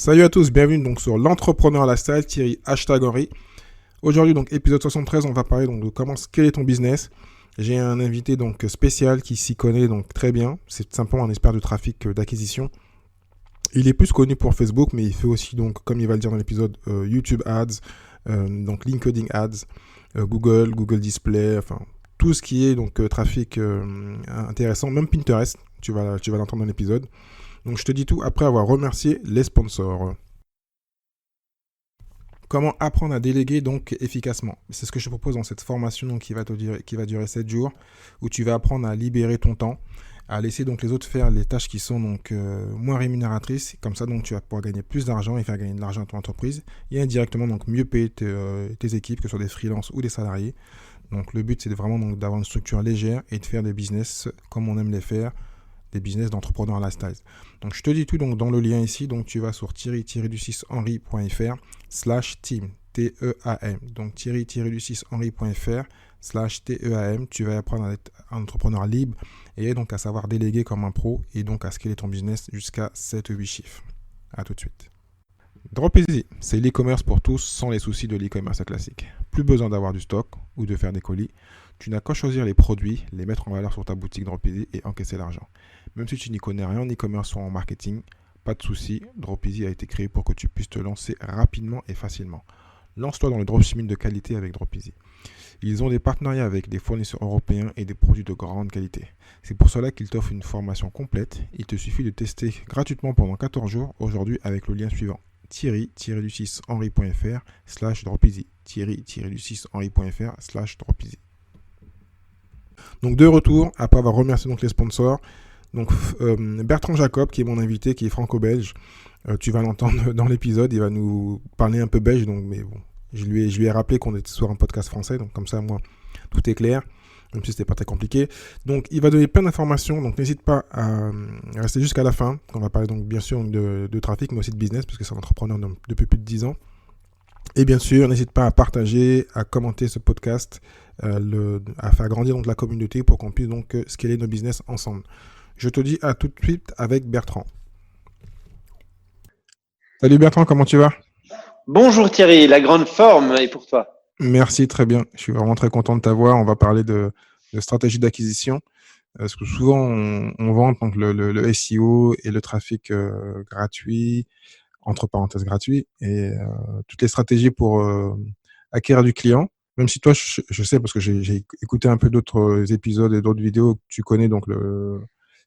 Salut à tous, bienvenue donc sur l'entrepreneur lifestyle, Thierry #Henry. Aujourd'hui donc épisode 73, on va parler donc de comment scaler ton business. J'ai un invité donc spécial qui s'y connaît donc très bien. C'est simplement un expert de trafic d'acquisition. Il est plus connu pour Facebook, mais il fait aussi donc, comme il va le dire dans l'épisode, YouTube Ads, donc LinkedIn Ads, Google Display, enfin tout ce qui est donc trafic intéressant, même Pinterest. Tu vas l'entendre dans l'épisode. Donc je te dis tout après avoir remercié les sponsors. Comment apprendre à déléguer donc efficacement? C'est ce que je te propose dans cette formation donc, qui va durer 7 jours, où tu vas apprendre à libérer ton temps, à laisser donc les autres faire les tâches qui sont donc moins rémunératrices. Comme ça donc tu vas pouvoir gagner plus d'argent et faire gagner de l'argent à ton entreprise et indirectement donc mieux payer tes équipes, que ce soit des freelances ou des salariés. Donc le but c'est vraiment donc d'avoir une structure légère et de faire des business comme on aime les faire, des business d'entrepreneurs lifestyle. Donc je te dis tout donc dans le lien ici, donc tu vas sur thierry-du6henry.fr/team, T-E-A-M. Donc thierry-du6henry.fr/TEAM, tu vas apprendre à être un entrepreneur libre et donc à savoir déléguer comme un pro et donc à scaler ton business jusqu'à 7-8 chiffres. A tout de suite. Dropeasy, c'est l'e-commerce pour tous sans les soucis de l'e-commerce classique. Plus besoin d'avoir du stock ou de faire des colis. Tu n'as qu'à choisir les produits, les mettre en valeur sur ta boutique Dropeasy et encaisser l'argent. Même si tu n'y connais rien en e-commerce ou en marketing, pas de souci, Dropeasy a été créé pour que tu puisses te lancer rapidement et facilement. Lance-toi dans le dropshipping de qualité avec Dropeasy. Ils ont des partenariats avec des fournisseurs européens et des produits de grande qualité. C'est pour cela qu'ils t'offrent une formation complète. Il te suffit de tester gratuitement pendant 14 jours aujourd'hui avec le lien suivant: thierry-du6henry.fr/dropeasy. thierry-du6henry.fr/dropeasy. Donc de retour, après avoir remercié donc les sponsors, donc Bertrand Jacob qui est mon invité, qui est franco-belge, tu vas l'entendre dans l'épisode, il va nous parler un peu belge, donc mais bon, je lui ai rappelé qu'on était sur un podcast français, donc comme ça moi tout est clair, même si c'était pas très compliqué. Donc il va donner plein d'informations, donc n'hésite pas à rester jusqu'à la fin. On va parler donc bien sûr de trafic, mais aussi de business, parce que c'est un entrepreneur depuis plus de 10 ans. Et bien sûr, n'hésite pas à partager, à commenter ce podcast, à faire grandir donc la communauté pour qu'on puisse donc scaler nos business ensemble. Je te dis à tout de suite avec Bertrand. Salut Bertrand, comment tu vas? Bonjour Thierry, la grande forme est pour toi. Merci, très bien. Je suis vraiment très content de t'avoir. On va parler de stratégie d'acquisition. Parce que souvent, on vante donc le SEO et le trafic gratuit, entre parenthèses gratuit, et toutes les stratégies pour acquérir du client. Même si toi, je sais, parce que j'ai écouté un peu d'autres épisodes et d'autres vidéos, que tu connais donc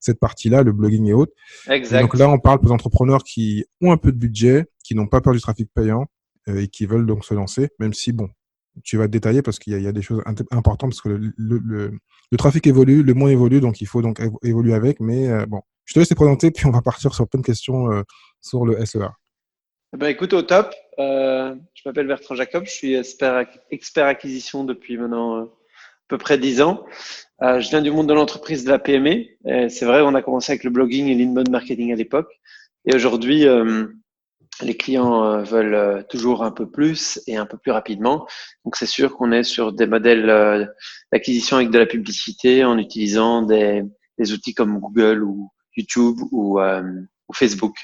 cette partie-là, le blogging et autres. Et donc là, Exact. on parle pour les entrepreneurs qui ont un peu de budget, qui n'ont pas peur du trafic payant et qui veulent donc se lancer, même si, bon, tu vas détailler parce qu'il y a des choses importantes, parce que le trafic évolue, le monde évolue, donc il faut donc évoluer avec. Mais bon, je te laisse te présenter, puis on va partir sur plein de questions sur le SEA. Écoute, au top. Je m'appelle Bertrand Jacob, je suis expert acquisition depuis maintenant à peu près 10 ans. Je viens du monde de l'entreprise, de la PME. Et c'est vrai, on a commencé avec le blogging et l'inbound marketing à l'époque. Et aujourd'hui, les clients veulent toujours un peu plus et un peu plus rapidement. Donc c'est sûr qu'on est sur des modèles d'acquisition avec de la publicité en utilisant des outils comme Google ou YouTube ou Facebook.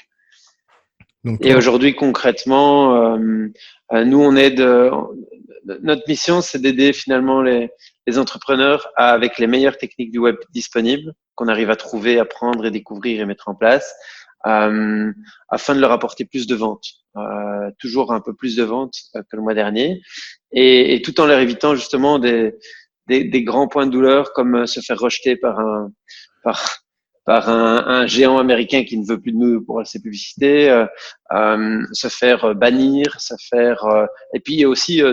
Donc Et toi, aujourd'hui, concrètement, nous, notre mission, c'est d'aider finalement les entrepreneurs avec les meilleures techniques du web disponibles qu'on arrive à trouver, apprendre et découvrir et mettre en place, afin de leur apporter plus de ventes, toujours un peu plus de ventes que le mois dernier, et tout en leur évitant justement des grands points de douleur comme se faire rejeter par par un géant américain qui ne veut plus de nous pour ses publicités, se faire bannir, et puis aussi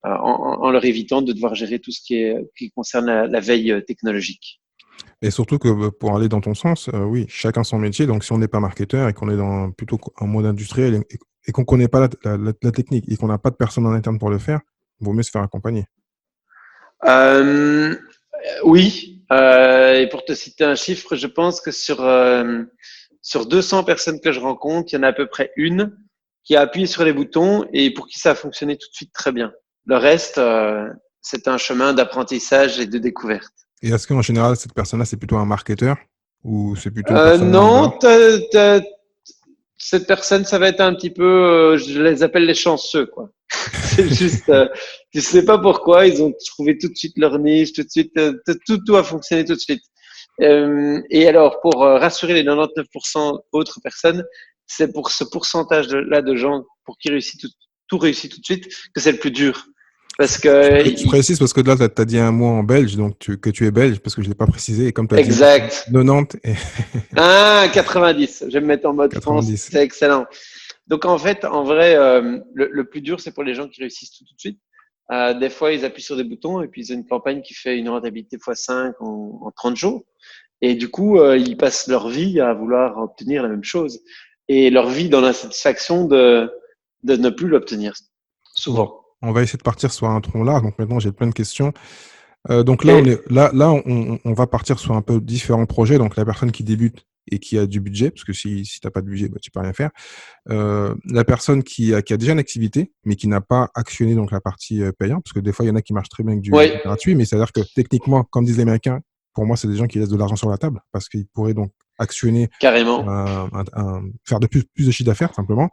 en leur évitant de devoir gérer tout ce qui concerne la veille technologique. et surtout que pour aller dans ton sens, oui, chacun son métier. Donc si on n'est pas marketeur et qu'on est dans plutôt un mode industriel et qu'on ne connaît pas la technique et qu'on n'a pas de personne en interne pour le faire, il vaut mieux se faire accompagner. Euh, oui, et pour te citer un chiffre, je pense que sur 200 personnes que je rencontre, il y en a à peu près une qui a appuyé sur les boutons et pour qui ça a fonctionné tout de suite très bien. Le reste, c'est un chemin d'apprentissage et de découverte. Et est-ce qu'en général, cette personne-là, c'est plutôt un marketeur ou c'est plutôt une personne lambda? Non, cette personne, ça va être un petit peu, je les appelle les chanceux, quoi. C'est juste, tu sais pas pourquoi, ils ont trouvé tout de suite leur niche, tout de suite, tout a fonctionné tout de suite. Et alors, pour rassurer les 99% autres personnes, c'est pour ce pourcentage-là de gens pour qui tout réussit tout de suite que c'est le plus dur. Parce que, Je précise parce que là, tu as dit un mot en belge, donc que tu es belge, parce que je ne l'ai pas précisé. Et comme tu as dit exact. 90 et Ah, 90. Je vais me mettre en mode France. 90. C'est excellent. Donc, en fait, en vrai, le plus dur, c'est pour les gens qui réussissent tout de suite. Des fois, ils appuient sur des boutons et puis ils ont une campagne qui fait une rentabilité x5 en 30 jours. Et du coup, ils passent leur vie à vouloir obtenir la même chose. Et leur vie dans l'insatisfaction de ne plus l'obtenir, Bon, souvent. on va essayer de partir sur un tronc large. Donc maintenant, j'ai plein de questions. Donc là, Et on va partir sur un peu différents projets. Donc la personne qui débute et qui a du budget, parce que si tu n'as pas de budget, bah, tu peux rien faire. La personne qui a déjà une activité, mais qui n'a pas actionné donc la partie payante, parce que des fois, il y en a qui marchent très bien avec oui, du gratuit, mais c'est-à-dire que techniquement, comme disent les Américains, pour moi, c'est des gens qui laissent de l'argent sur la table, parce qu'ils pourraient donc actionner, carrément. faire de plus de chiffre d'affaires, simplement.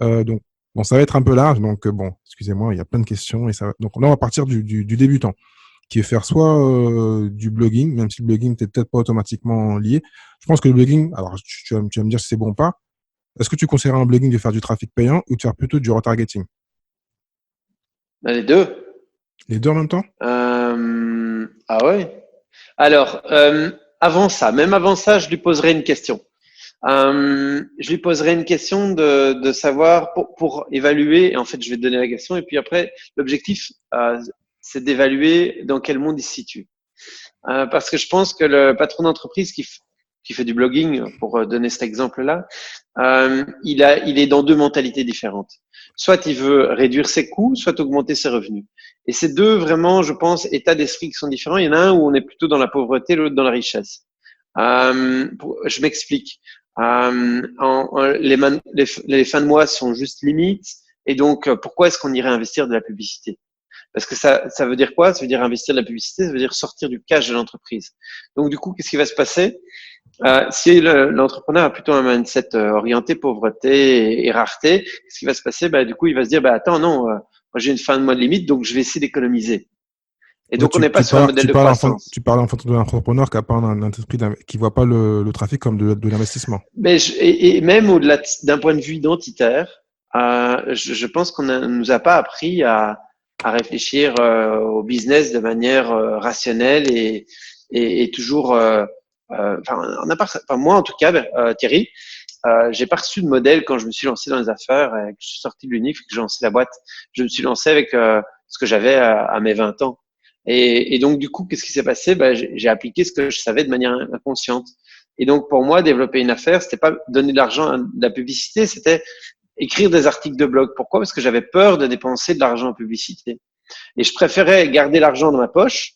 Donc, bon, ça va être un peu large, donc bon, excusez-moi, il y a plein de questions. Donc là, on va partir du débutant, qui est faire soit du blogging, même si le blogging n'est peut-être pas automatiquement lié. Je pense que le blogging, alors tu vas me dire si c'est bon ou pas. Est-ce que tu conseillerais un blogging de faire du trafic payant ou de faire plutôt du retargeting? Les deux. Les deux en même temps? Ah ouais. Alors, même avant ça, je lui poserai une question. Je lui poserai une question de savoir pour évaluer. Et en fait, je vais te donner la question. Et puis après, l'objectif, c'est d'évaluer dans quel monde il se situe. Parce que je pense que le patron d'entreprise qui fait du blogging, pour donner cet exemple-là, il est dans deux mentalités différentes. Soit il veut réduire ses coûts, soit augmenter ses revenus. Et ces deux, vraiment, je pense, états d'esprit qui sont différents. Il y en a un où on est plutôt dans la pauvreté, l'autre dans la richesse. Je m'explique. Les fins de mois sont juste limites. Et donc, pourquoi est-ce qu'on irait investir de la publicité? Parce que ça veut dire quoi? Ça veut dire investir de la publicité, ça veut dire sortir du cash de l'entreprise. Donc, du coup, qu'est-ce qui va se passer? Si l'entrepreneur a plutôt un mindset orienté pauvreté et rareté, qu'est-ce qui va se passer? Du coup, il va se dire, attends, non, moi j'ai une fin de mois de limite, donc je vais essayer d'économiser. Et Ouais, donc, on n'est pas sur un modèle de croissance. tu parles en fait de l'entrepreneur qui a pas un esprit qui voit pas le trafic comme de l'investissement. Mais et même au-delà d'un point de vue identitaire, je pense qu'on nous a pas appris à réfléchir au business de manière rationnelle et toujours. Moi en tout cas, Thierry, j'ai pas reçu de modèle quand je me suis lancé dans les affaires, que je suis sorti de l'UNIF, que j'ai lancé la boîte. Je me suis lancé avec ce que j'avais à mes 20 ans. Et donc du coup, qu'est-ce qui s'est passé? J'ai appliqué ce que je savais de manière inconsciente. Et donc pour moi, développer une affaire, c'était pas donner de l'argent à de la publicité, c'était écrire des articles de blog. Pourquoi? Parce que j'avais peur de dépenser de l'argent en publicité. Et je préférais garder l'argent dans ma poche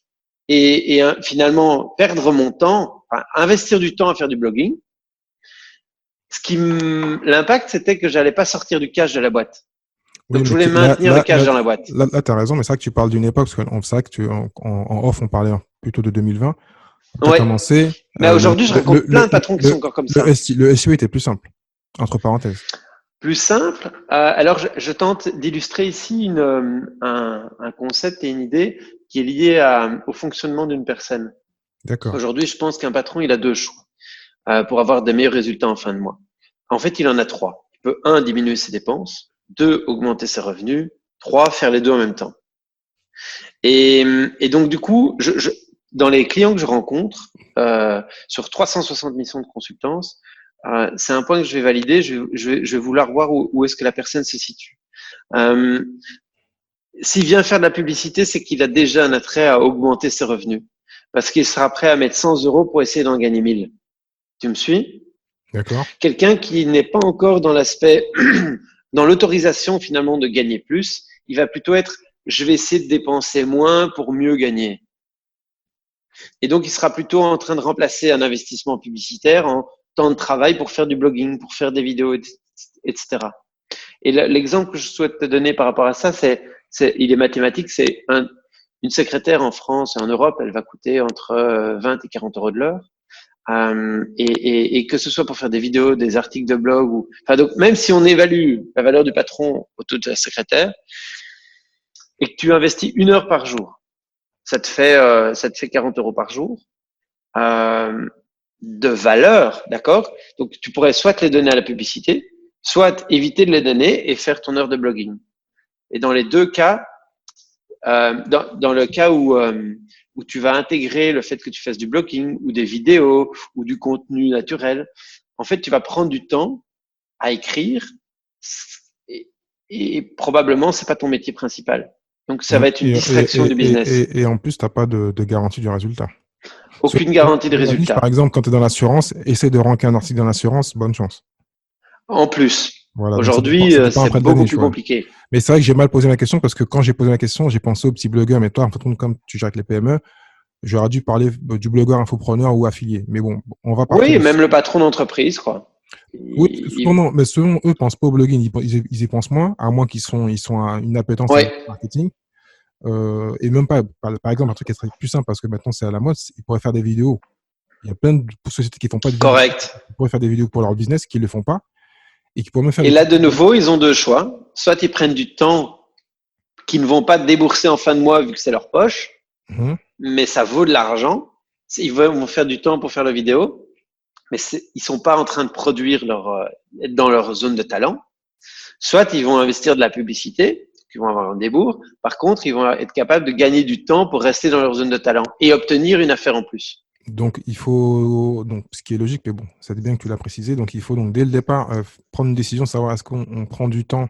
et finalement perdre mon temps, investir du temps à faire du blogging. L'impact, c'était que j'allais pas sortir du cash de la boîte. Oui, Donc je mais voulais maintenir le cash dans la boîte. Là, tu as raison, mais c'est vrai que tu parles d'une époque, parce que c'est vrai que en off, on parlait plutôt de 2020. Tu as Ouais. commencé. Mais aujourd'hui, je rencontre plein de patrons qui sont encore comme ça. Le SEO était plus simple, entre parenthèses. Plus simple. Alors, je tente d'illustrer ici un concept et une idée qui est lié au fonctionnement d'une personne. D'accord. Aujourd'hui, je pense qu'un patron, il a deux choix pour avoir des meilleurs résultats en fin de mois. En fait, il en a trois. Il peut, un, diminuer ses dépenses, deux, augmenter ses revenus, trois, faire les deux en même temps. Et donc, du coup, dans les clients que je rencontre, sur 360 missions de consultance, c'est un point que je vais valider. Je vais vouloir voir où est-ce que la personne se situe. S'il vient faire de la publicité, c'est qu'il a déjà un attrait à augmenter ses revenus. Parce qu'il sera prêt à mettre 100 euros pour essayer d'en gagner 1000. Tu me suis? D'accord. Quelqu'un qui n'est pas encore dans l'aspect, dans l'autorisation finalement de gagner plus, il va plutôt être, je vais essayer de dépenser moins pour mieux gagner. Et donc, il sera plutôt en train de remplacer un investissement publicitaire en temps de travail pour faire du blogging, pour faire des vidéos, etc. Et l'exemple que je souhaite te donner par rapport à ça, il est mathématique, c'est une secrétaire en France et en Europe, elle va coûter entre 20 et 40 euros de l'heure. Et que ce soit pour faire des vidéos, des articles de blog donc même si on évalue la valeur du patron au taux de la secrétaire et que tu investis 1 heure par jour, ça te fait 40 euros par jour de valeur, d'accord? Donc tu pourrais soit les donner à la publicité, soit éviter de les donner et faire ton heure de blogging. Et dans les deux cas, dans le cas où tu vas intégrer le fait que tu fasses du blogging ou des vidéos ou du contenu naturel, en fait, tu vas prendre du temps à écrire et probablement, c'est pas ton métier principal. Donc, ça va être une distraction du business. Et en plus, tu n'as pas de garantie du résultat. Aucune garantie de résultat. Par exemple, quand tu es dans l'assurance, essaie de ranker un article dans l'assurance, bonne chance. En plus, voilà, aujourd'hui, c'est beaucoup plus compliqué. Mais c'est vrai que j'ai mal posé la question parce que quand j'ai posé la question, j'ai pensé aux petits blogueurs. Mais toi, en fait, comme tu gères avec les PME, j'aurais dû parler du blogueur infopreneur ou affilié. Mais bon, on va partir. Oui, même le patron d'entreprise, quoi. Oui, parce que souvent, non, mais selon eux, ils pensent pas au blogging, ils y pensent moins, à moins qu'ils ils à une appétence ouais. marketing. Et même pas, par exemple, un truc qui serait plus simple parce que maintenant c'est à la mode, ils pourraient faire des vidéos. Il y a plein de sociétés qui font pas de vidéos. Correct. Ils pourraient faire des vidéos pour leur business, qui le font pas. Et qui pourraient même faire et là, de nouveau, ils ont deux choix. Soit ils prennent du temps qu'ils ne vont pas débourser en fin de mois vu que c'est leur poche, mais ça vaut de l'argent. Ils vont faire du temps pour faire la vidéo, mais ils sont pas en train de produire être dans leur zone de talent. Soit ils vont investir de la publicité, ils vont avoir un débours. Par contre, ils vont être capables de gagner du temps pour rester dans leur zone de talent et obtenir une affaire en plus. Donc, il faut, ce qui est logique, mais bon, c'est bien que tu l'as précisé. Donc, il faut dès le départ prendre une décision, savoir est-ce qu'on prend du temps,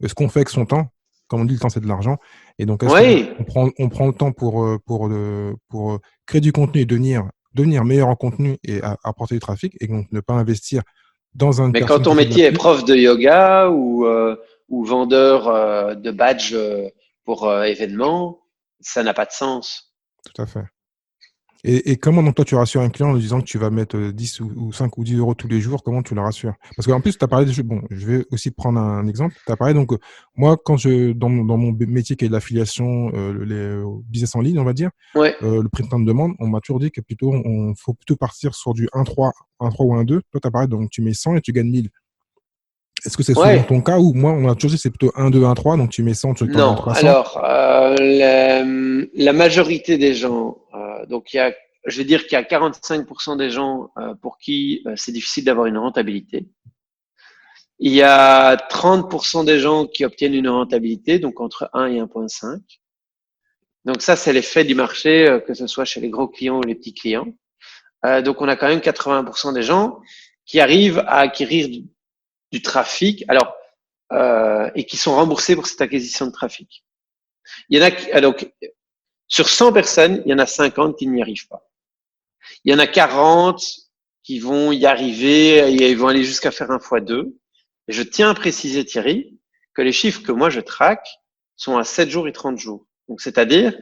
ce qu'on fait avec son temps. Comme on dit, le temps, c'est de l'argent. Et donc, est-ce qu'on prend le temps pour créer du contenu et devenir meilleur en contenu et apporter du trafic et donc ne pas investir dans un. Mais quand ton métier est prof de yoga ou vendeur de badges pour événements, ça n'a pas de sens. Tout à fait. Et comment donc toi tu rassures un client en lui disant que tu vas mettre 10 ou 5 ou 10 euros tous les jours, comment tu le rassures? Parce qu'en plus, tu as parlé de bon, je vais aussi prendre un exemple. Tu as parlé donc, moi, dans mon métier qui est de l'affiliation, les business en ligne, on va dire, le printemps de demande, on m'a toujours dit que faut plutôt partir sur du 1,3 ou 1,2. Toi, tu as parlé, donc tu mets 100 et tu gagnes 1000. Est-ce que c'est souvent ton cas ou moi, on m'a toujours dit que c'est plutôt 1, 2, 1, 3, donc tu mets 100, tu le Non, alors, la majorité des gens, donc je vais dire qu'il y a 45% des gens pour qui c'est difficile d'avoir une rentabilité. Il y a 30% des gens qui obtiennent une rentabilité, donc entre 1 et 1,5. Donc ça, c'est l'effet du marché, que ce soit chez les gros clients ou les petits clients. Donc on a quand même 80% des gens qui arrivent à acquérir du trafic. Alors, et qui sont remboursés pour cette acquisition de trafic. Il y en a donc sur 100 personnes, il y en a 50 qui n'y arrivent pas. Il y en a 40 qui vont y arriver et ils vont aller jusqu'à faire 1x2. Et je tiens à préciser, Thierry, que les chiffres que moi je traque sont à 7 jours et 30 jours. Donc, c'est-à-dire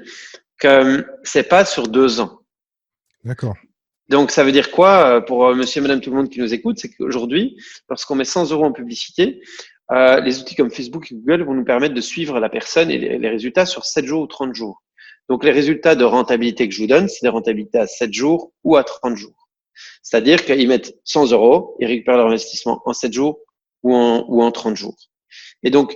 que c'est pas sur 2 ans. D'accord. Donc, ça veut dire quoi pour monsieur et madame tout le monde qui nous écoute? C'est qu'aujourd'hui, lorsqu'on met 100 euros en publicité, les outils comme Facebook et Google vont nous permettre de suivre la personne et les résultats sur 7 jours ou 30 jours. Donc, les résultats de rentabilité que je vous donne, c'est des rentabilités à 7 jours ou à 30 jours. C'est-à-dire qu'ils mettent 100 euros, ils récupèrent leur investissement en 7 jours ou en 30 jours. Et donc,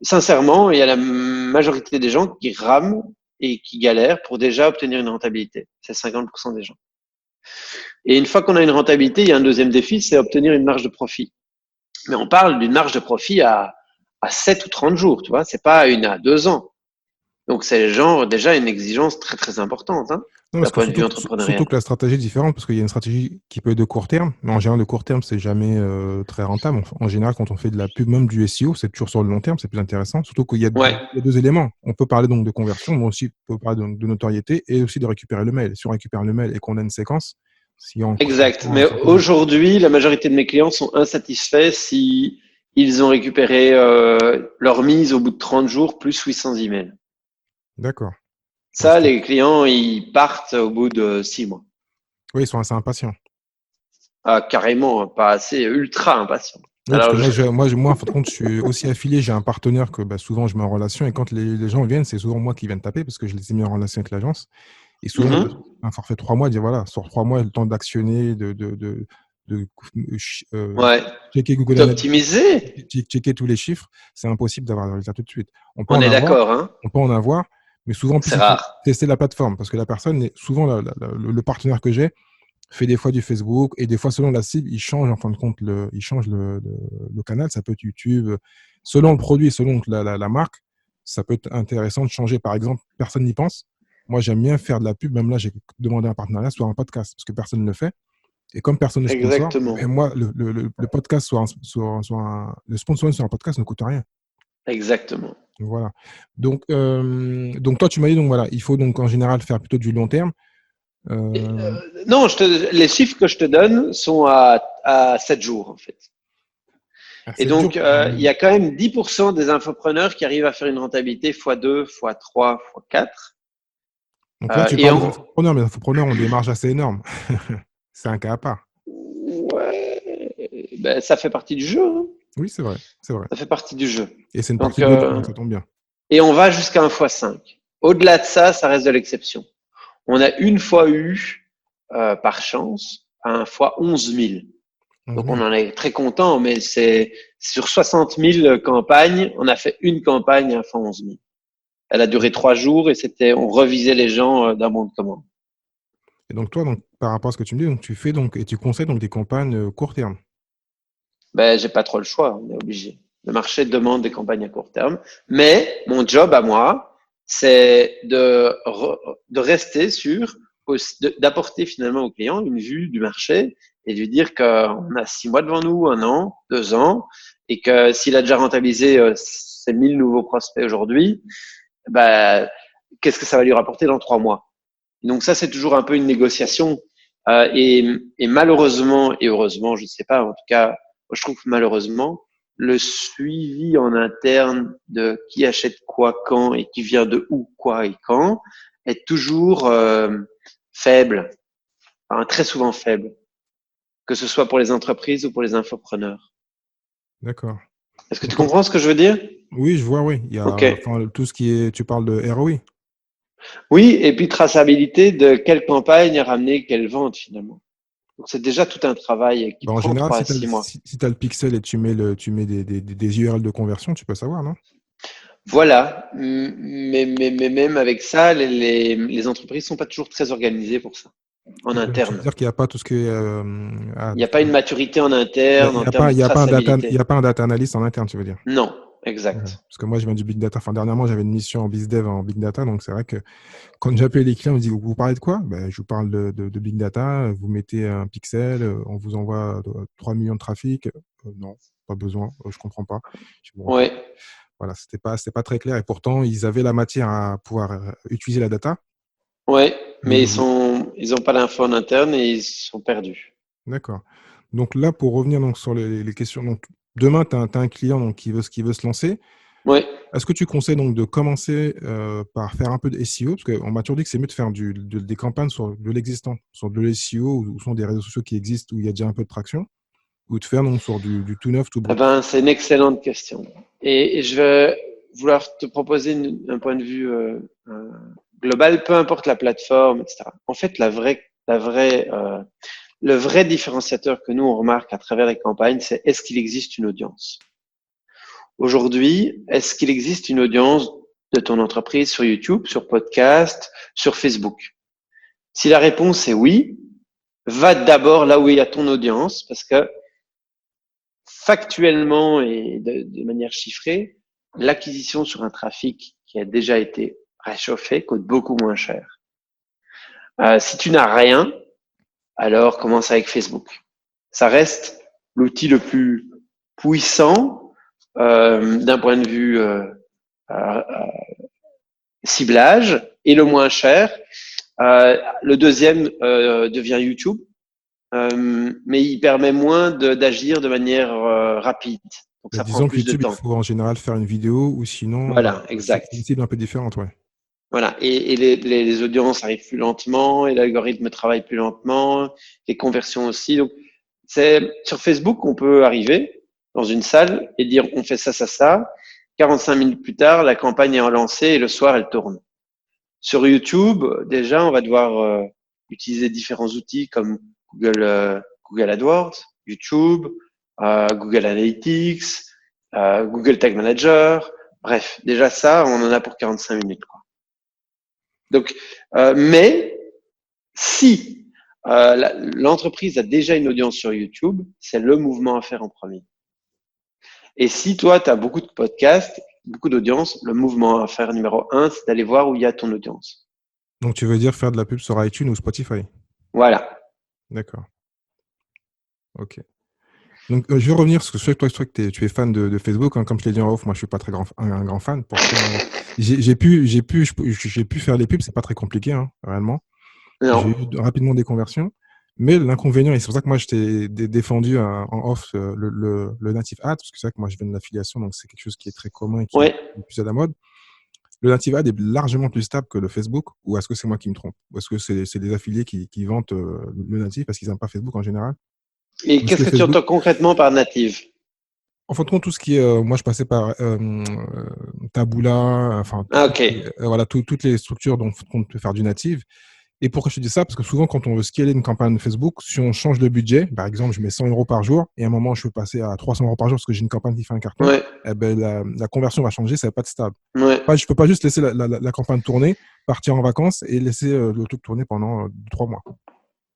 sincèrement, il y a la majorité des gens qui rament et qui galèrent pour déjà obtenir une rentabilité. C'est 50% des gens. Et une fois qu'on a une rentabilité, il y a un deuxième défi, c'est obtenir une marge de profit. Mais on parle d'une marge de profit à 7 ou 30 jours, tu vois, c'est pas à 2 ans. Donc, c'est genre déjà une exigence très, très importante, d'un point de vue entrepreneurial. Surtout que la stratégie est différente parce qu'il y a une stratégie qui peut être de court terme, mais en général, le court terme, c'est jamais très rentable. En général, quand on fait de la pub, même du SEO, c'est toujours sur le long terme, c'est plus intéressant. Surtout qu'il y a deux éléments. On peut parler donc de conversion, mais aussi on peut parler de notoriété et aussi de récupérer le mail. Si on récupère le mail et qu'on a une séquence, exact. Mais aujourd'hui, la majorité de mes clients sont insatisfaits si ils ont récupéré leur mise au bout de 30 jours plus 800 emails. D'accord. Ça, les clients, ils partent au bout de 6 mois. Oui, ils sont assez impatients. Ah, carrément, pas assez, ultra impatients. Oui, alors, parce que moi, en fin de compte, je suis aussi affilié. J'ai un partenaire que souvent je mets en relation et quand les gens viennent, c'est souvent moi qui viens de taper parce que je les ai mis en relation avec l'agence. Et souvent, un forfait 3 mois, dire voilà, sur 3 mois, il y a le temps d'actionner, de Ouais. checker Google Analytics, D'optimiser. checker tous les chiffres. C'est impossible d'avoir le résultat tout de suite. On peut On en est avoir, d'accord, hein. mais souvent, en plus, C'est il faut rare. tester la plateforme parce que la personne, souvent, le partenaire que j'ai fait des fois du Facebook et des fois, selon la cible, il change en fin de compte, il change le canal. Ça peut être YouTube. Selon le produit, selon la marque, ça peut être intéressant de changer. Par exemple, personne n'y pense. Moi, j'aime bien faire de la pub. Même là, j'ai demandé un partenariat sur un podcast parce que personne ne le fait. Et comme personne ne sponsor, Exactement. et moi, le podcast le sponsoring sur un podcast ne coûte rien. Exactement. Voilà. Donc toi, tu m'as dit, donc voilà, il faut donc en général faire plutôt du long terme. Non, les chiffres que je te donne sont à 7 jours, en fait. À Et 7 jours. donc, il y a quand même 10% des infopreneurs qui arrivent à faire une rentabilité x2, x3, x4. Donc là, tu Et parles des infopreneurs, mais les infopreneurs ont des marges assez énormes. C'est un cas à part. ouais, ben, ça fait partie du jeu, hein. Oui, c'est vrai. C'est vrai. Ça fait partie du jeu. Et c'est une Donc, partie de l'audience, donc ça tombe bien. et on va jusqu'à 1 x 5. Au-delà de ça, ça reste de l'exception. On a une fois eu, par chance, 1 fois 11 000. 11 Donc 000. on en est très content, mais c'est sur 60 000 campagnes, on a fait une campagne à 11 000. Elle a duré 3 jours et on revisait les gens d'un bon de commande. Et donc toi, donc, par rapport à ce que tu me dis, donc tu fais donc et tu conseilles donc des campagnes court terme. Ben, j'ai pas trop le choix, on est obligé. Le marché demande des campagnes à court terme, mais mon job à moi, c'est de rester sur, d'apporter finalement au client une vue du marché et de lui dire qu'on a 6 mois devant nous, 1 an, 2 ans, et que s'il a déjà rentabilisé ses 1000 nouveaux prospects aujourd'hui, ben, qu'est-ce que ça va lui rapporter dans 3 mois? Donc ça, c'est toujours un peu une négociation. Et malheureusement et heureusement, je ne sais pas, en tout cas, je trouve que malheureusement, le suivi en interne de qui achète quoi quand et qui vient de où, quoi et quand est toujours faible, enfin, très souvent faible, que ce soit pour les entreprises ou pour les infopreneurs. D'accord. Est-ce que tu Donc, comprends ce que je veux dire? oui, je vois, oui. Il y a Ok. enfin, tout ce qui est. Tu parles de ROI. Oui, et puis traçabilité de quelle campagne a ramené quelle vente finalement. Donc c'est déjà tout un travail qui Bah, en prend général, 3 à si tu as, 6 mois. si tu as le pixel et tu mets des URL de conversion, tu peux savoir, non? Voilà, mais même avec ça, les entreprises sont pas toujours très organisées pour ça, en Donc, tu veux interne. dire qu'il n'y a pas tout ce qui est. Il n'y a pas une maturité en interne en termes de Il y a pas il y traçabilité. a pas un data analyst en interne, tu veux dire? Non, Ouais. exact. Parce que moi, je viens du big data. Enfin, dernièrement, j'avais une mission en BizDev en big data. Donc, c'est vrai que quand j'appelle les clients, ils me disent, vous parlez de quoi? Ben, je vous parle de big data. Vous mettez un pixel, on vous envoie 3 millions de trafic. Non, pas besoin. Je comprends pas. Je dis, bon, ok. Ouais, Voilà, c'était pas très clair. Et pourtant, ils avaient la matière à pouvoir utiliser la data, ouais, mais ils mais le voulaient. ils ont pas l'info en interne et ils sont perdus. D'accord. Donc là, pour revenir donc, sur les questions, donc, demain, tu as, un client donc, qui veut se lancer. Ouais, Est-ce que tu conseilles donc de commencer par faire un peu de SEO? Parce qu'on m'a toujours dit que c'est mieux de faire des campagnes sur de l'existant, sur de l'SEO ou sont des réseaux sociaux qui existent où il y a déjà un peu de traction, ou de faire donc sur du tout neuf, tout eh brut. ben c'est une excellente question. Et je vais vouloir te proposer un point de vue global, peu importe la plateforme, etc. En fait, le vrai différenciateur que nous on remarque à travers les campagnes, c'est est-ce qu'il existe une audience? Aujourd'hui, est-ce qu'il existe une audience de ton entreprise sur YouTube, sur podcast, sur Facebook? Si la réponse est oui, va d'abord là où il y a ton audience parce que factuellement et de manière chiffrée, l'acquisition sur un trafic qui a déjà été réchauffé coûte beaucoup moins cher. Si tu n'as rien, alors commence avec Facebook. Ça reste l'outil le plus puissant d'un point de vue euh, ciblage et le moins cher. Le deuxième devient YouTube, mais il permet moins d'agir de manière rapide. Donc Mais ça prend disons que plus de YouTube, il temps. faut en général faire une vidéo ou sinon, Voilà, c'est une exact. cible un peu différente, ouais. Voilà, et les audiences arrivent plus lentement, et l'algorithme travaille plus lentement, les conversions aussi. Donc, c'est sur Facebook on peut arriver dans une salle et dire on fait ça, ça, ça. 45 minutes plus tard, la campagne est lancée et le soir elle tourne. Sur YouTube, déjà, on va devoir utiliser différents outils comme Google AdWords, YouTube, Google Analytics, Google Tag Manager. Bref, déjà ça, on en a pour 45 minutes, quoi. Donc, mais si l'entreprise a déjà une audience sur YouTube, c'est le mouvement à faire en premier. Et si toi, tu as beaucoup de podcasts, beaucoup d'audience, le mouvement à faire numéro 1, c'est d'aller voir où il y a ton audience. Donc, tu veux dire faire de la pub sur iTunes ou Spotify? Voilà. D'accord. Ok. Donc, je vais revenir, parce que je sais que toi, tu es fan de Facebook, hein. Comme je l'ai dit en off, moi, je suis pas très un grand fan. Pourtant, j'ai pu faire les pubs, c'est pas très compliqué, hein, réellement. J'ai Non. eu rapidement des conversions. Mais l'inconvénient, et c'est pour ça que moi, je t'ai défendu en off le native ad, parce que c'est vrai que moi, je viens de l'affiliation, donc c'est quelque chose qui est très commun et qui Ouais. est plus à la mode. Le native ad est largement plus stable que le Facebook, ou est-ce que c'est moi qui me trompe? Ou est-ce que c'est des affiliés qui vantent le native parce qu'ils n'aiment pas Facebook en général? Et Est-ce qu'est-ce que que tu Facebook, entends concrètement par native? en fin de compte, tout ce qui est, moi je passais par Taboola, enfin, Ah, ok. voilà, toutes les structures dont on peut faire du native. Et pourquoi je te dis ça? Parce que souvent, quand on veut scaler une campagne Facebook, si on change de budget, par exemple, je mets 100 euros par jour, et à un moment, je veux passer à 300 euros par jour parce que j'ai une campagne qui fait un carton, Ouais. eh ben, la conversion va changer, ça va pas être stable. Ouais. Je peux pas juste laisser la campagne tourner, partir en vacances et laisser le truc tourner pendant 3 mois.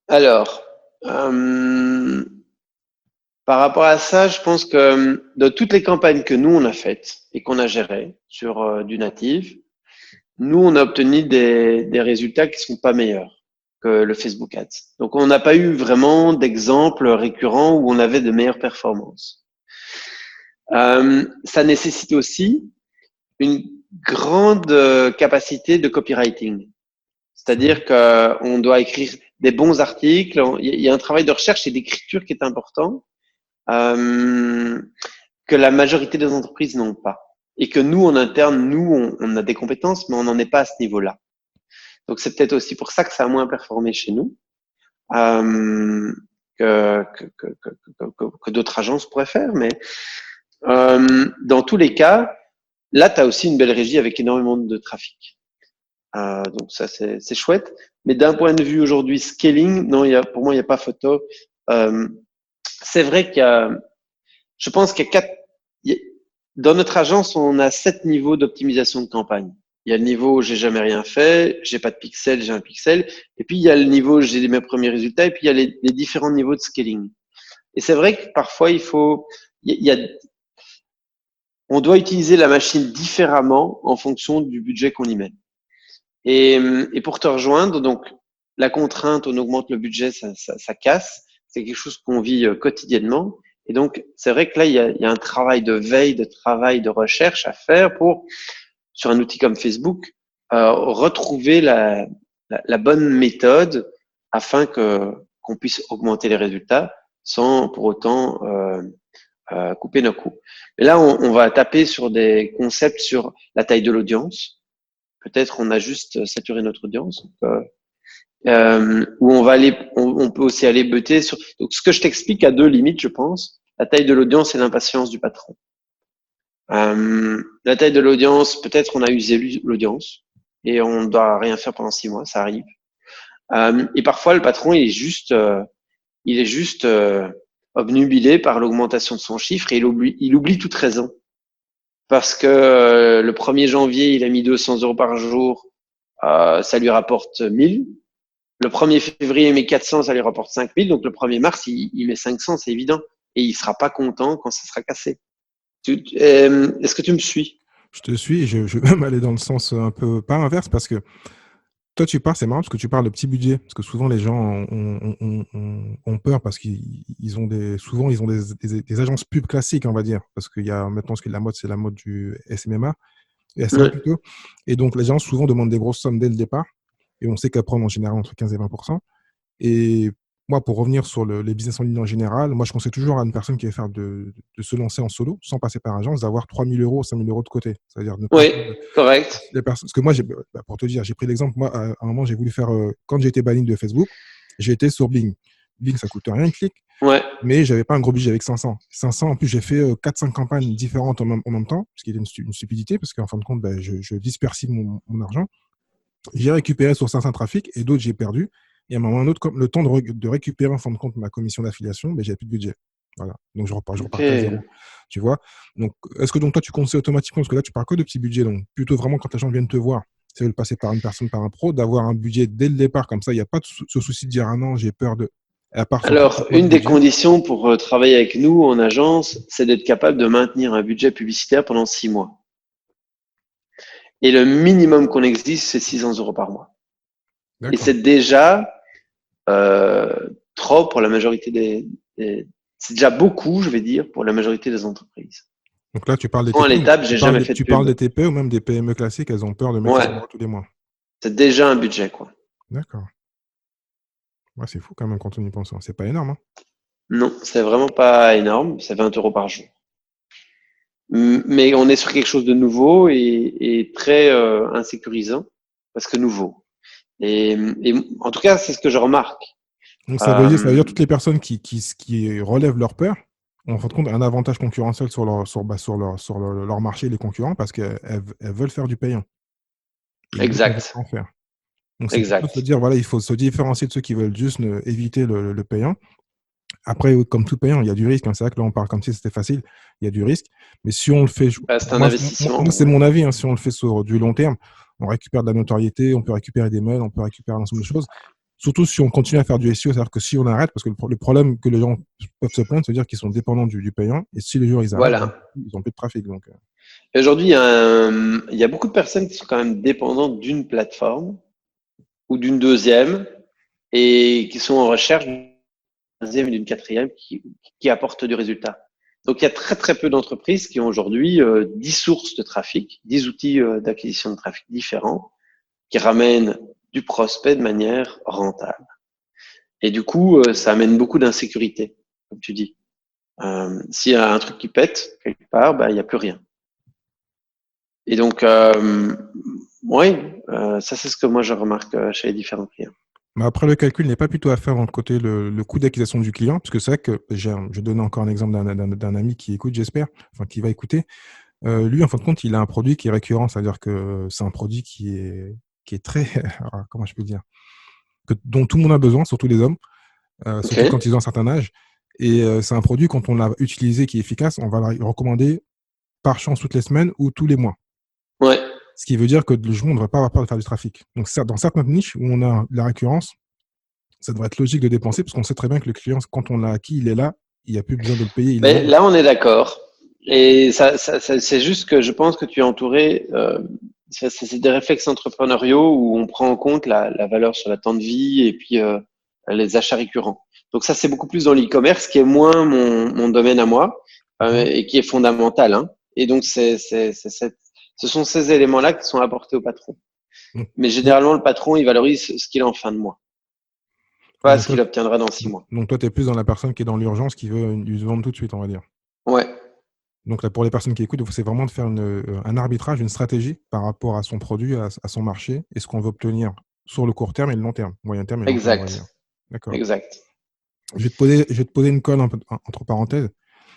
Alors, euh, par rapport à ça, je pense que de toutes les campagnes que nous, on a faites et qu'on a gérées sur du native, nous, on a obtenu des résultats qui sont pas meilleurs que le Facebook Ads. Donc, on n'a pas eu vraiment d'exemples récurrents où on avait de meilleures performances. Ça nécessite aussi une grande capacité de copywriting. C'est-à-dire qu'on doit écrire des bons articles. Il y a un travail de recherche et d'écriture qui est important, que la majorité des entreprises n'ont pas. Et que nous, en interne, on a des compétences, mais on n'en est pas à ce niveau-là. Donc, c'est peut-être aussi pour ça que ça a moins performé chez nous que d'autres agences pourraient faire. Mais dans tous les cas, là, tu as aussi une belle régie avec énormément de trafic. Donc ça, c'est chouette. Mais d'un point de vue aujourd'hui scaling, non, pour moi, il n'y a pas photo. C'est vrai je pense qu'il y a dans notre agence, on a 7 niveaux d'optimisation de campagne. Il y a le niveau où j'ai jamais rien fait, j'ai pas de pixel, j'ai un pixel. Et puis, il y a le niveau où j'ai mes premiers résultats. Et puis, il y a les différents niveaux de scaling. Et c'est vrai que parfois, on doit utiliser la machine différemment en fonction du budget qu'on y met. Et pour te rejoindre, donc, la contrainte, on augmente le budget, ça casse. C'est quelque chose qu'on vit quotidiennement. Et donc, c'est vrai que là, il y a un travail de veille, de travail, de recherche à faire pour, sur un outil comme Facebook, retrouver la bonne méthode afin qu'on puisse augmenter les résultats sans pour autant couper nos coûts. Mais là, on va taper sur des concepts sur la taille de l'audience. Peut-être on a juste saturé notre audience. Où on peut aussi aller buter sur. Donc, ce que je t'explique a deux limites, je pense. La taille de l'audience et l'impatience du patron. La taille de l'audience, peut-être on a usé l'audience et on ne doit rien faire pendant 6 mois, ça arrive. Et parfois le patron il est juste obnubilé par l'augmentation de son chiffre et il oublie toute raison. Parce que le 1er janvier, il a mis 200 euros par jour, ça lui rapporte 1000. Le 1er février, il met 400, ça lui rapporte 5000. Donc le 1er mars, il met 500, c'est évident. Et il sera pas content quand ça sera cassé. Est-ce que tu me suis? Je te suis, et je vais même aller dans le sens un peu, pas inverse, parce que toi, c'est marrant parce que tu parles de petit budget, parce que souvent les gens ont peur parce qu'ils ont souvent ils ont des agences pub classiques, on va dire, parce qu'il y a maintenant ce qui est la mode, c'est la mode du SMMA, SMA Ouais. plutôt, et donc les gens souvent demandent des grosses sommes dès le départ, et on sait qu'elles prennent en général entre 15 et 20%. Et moi, pour revenir sur les business en ligne en général, moi je conseille toujours à une personne qui veut faire de se lancer en solo, sans passer par agence, d'avoir 3 000 euros, 5 000 euros de côté. C'est-à-dire ne pas Oui, faire correct. les personnes. Parce que moi, pour te dire, j'ai pris l'exemple, moi, à un moment, j'ai voulu faire, quand j'ai été banni de Facebook, j'ai été sur Bing. Bing, ça coûte rien de clic, Ouais. mais j'avais pas un gros budget avec 500. 500, en plus, j'ai fait 4-5 campagnes différentes en même temps, ce qui était une stupidité, parce qu'en fin de compte, je dispersais mon argent. J'ai récupéré sur certains trafics et d'autres, j'ai perdu. Et à un moment ou à un autre, comme le temps de récupérer en fin de compte ma commission d'affiliation, ben, j'avais plus de budget. Voilà. Donc, je Ok. repartais à zéro. Tu vois? Donc, est-ce que donc toi, tu conseilles automatiquement, parce que là, tu parles que de petits budgets, donc plutôt vraiment quand les gens viennent te voir, si ils veulent passer par une personne, par un pro, d'avoir un budget dès le départ, comme ça, il n'y a pas ce souci de dire, ah non, j'ai peur de. Et à part sur Alors, pas de une des budget. conditions pour travailler avec nous en agence, c'est d'être capable de maintenir un budget publicitaire pendant 6 mois. Et le minimum qu'on existe, c'est 600 € par mois. Et D'accord. c'est déjà euh, trop pour la majorité c'est déjà beaucoup, je vais dire, pour la majorité des entreprises. Donc là, tu parles des Prends à TPE, l'étape, j'ai jamais fait de tu parles pub. des TPE ou même des PME classiques, elles ont peur de mettre 600 € Ouais, tous les mois. c'est déjà un budget, quoi. D'accord. Ouais, c'est fou quand même quand on y pense, hein. C'est pas énorme, hein. Non, c'est vraiment pas énorme, c'est 20 € par jour. Mais on est sur quelque chose de nouveau et très insécurisant, parce que nouveau. Et en tout cas, c'est ce que je remarque. Donc ça veut dire Euh, toutes les personnes qui relèvent leur peur ont en fin de compte un avantage concurrentiel sur leur marché, les concurrents, parce qu'elles veulent faire du payant. Et d'autres ne veulent exact, pas en faire. Donc c'est plutôt se exact. dire, voilà, il faut se différencier de ceux qui veulent juste éviter le payant. Après, oui, comme tout payant, il y a du risque, hein. C'est vrai que là, on parle comme si c'était facile. Il y a du risque. Mais si on le fait, Bah, c'est un moi, investissement. c'est mon avis, hein, si on le fait sur du long terme, on récupère de la notoriété, on peut récupérer des mails, on peut récupérer un ensemble de choses. Surtout si on continue à faire du SEO, c'est-à-dire que si on arrête, parce que le problème que les gens peuvent se plaindre, c'est-à-dire qu'ils sont dépendants du payant. Et si les jours ils arrêtent, ben, Voilà. ils n'ont plus de trafic. Donc, Et aujourd'hui, il y a beaucoup de personnes qui sont quand même dépendantes d'une plateforme ou d'une deuxième et qui sont en recherche d'une troisième et d'une quatrième qui apportent du résultat. Donc, il y a très, très peu d'entreprises qui ont aujourd'hui 10 sources de trafic, 10 outils d'acquisition de trafic différents qui ramènent du prospect de manière rentable. Et du coup, ça amène beaucoup d'insécurité, comme tu dis. S'il y a un truc qui pète quelque part, bah, il n'y a plus rien. Et donc, oui, ça c'est ce que moi je remarque chez les différents clients. mais après, le calcul n'est pas plutôt à faire dans le côté le coût d'acquisition du client, parce que c'est vrai que je donne encore un exemple d'un ami qui écoute, j'espère, enfin qui va écouter. Lui, en fin de compte, il a un produit qui est récurrent, c'est-à-dire que c'est un produit qui est très, comment je peux dire, dont tout le monde a besoin, surtout les hommes, Ok. surtout quand ils ont un certain âge. Et c'est un produit, quand on l'a utilisé, qui est efficace, on va le recommander par chance toutes les semaines ou tous les mois. Ouais. Ce qui veut dire que le jour, on ne devrait pas avoir peur de faire du trafic. Donc, dans certaines niches où on a la récurrence, ça devrait être logique de dépenser, parce qu'on sait très bien que le client, quand on l'a acquis, il est là, il n'y a plus besoin de le payer, il est là. Mais là, on est d'accord. Et c'est juste que je pense que tu es entouré. C'est des réflexes entrepreneuriaux où on prend en compte la valeur sur la temps de vie et puis les achats récurrents. Donc ça, c'est beaucoup plus dans l'e-commerce, qui est moins mon domaine à moi Mhm. et qui est fondamental. Hein. Et donc, ce sont ces éléments-là qui sont apportés au patron. Donc, Mais généralement, le patron, il valorise ce qu'il a en fin de mois, ouais, pas ce qu'il obtiendra dans 6 mois. donc toi, tu es plus dans la personne qui est dans l'urgence, qui veut lui vendre tout de suite, on va dire. Ouais, Donc là, pour les personnes qui écoutent, c'est vraiment de faire un arbitrage, une stratégie par rapport à son produit, à son marché, et ce qu'on veut obtenir sur le court terme et le long terme, moyen terme et long terme, on va dire. exact, D'accord. exact. Je vais te poser une colle entre parenthèses.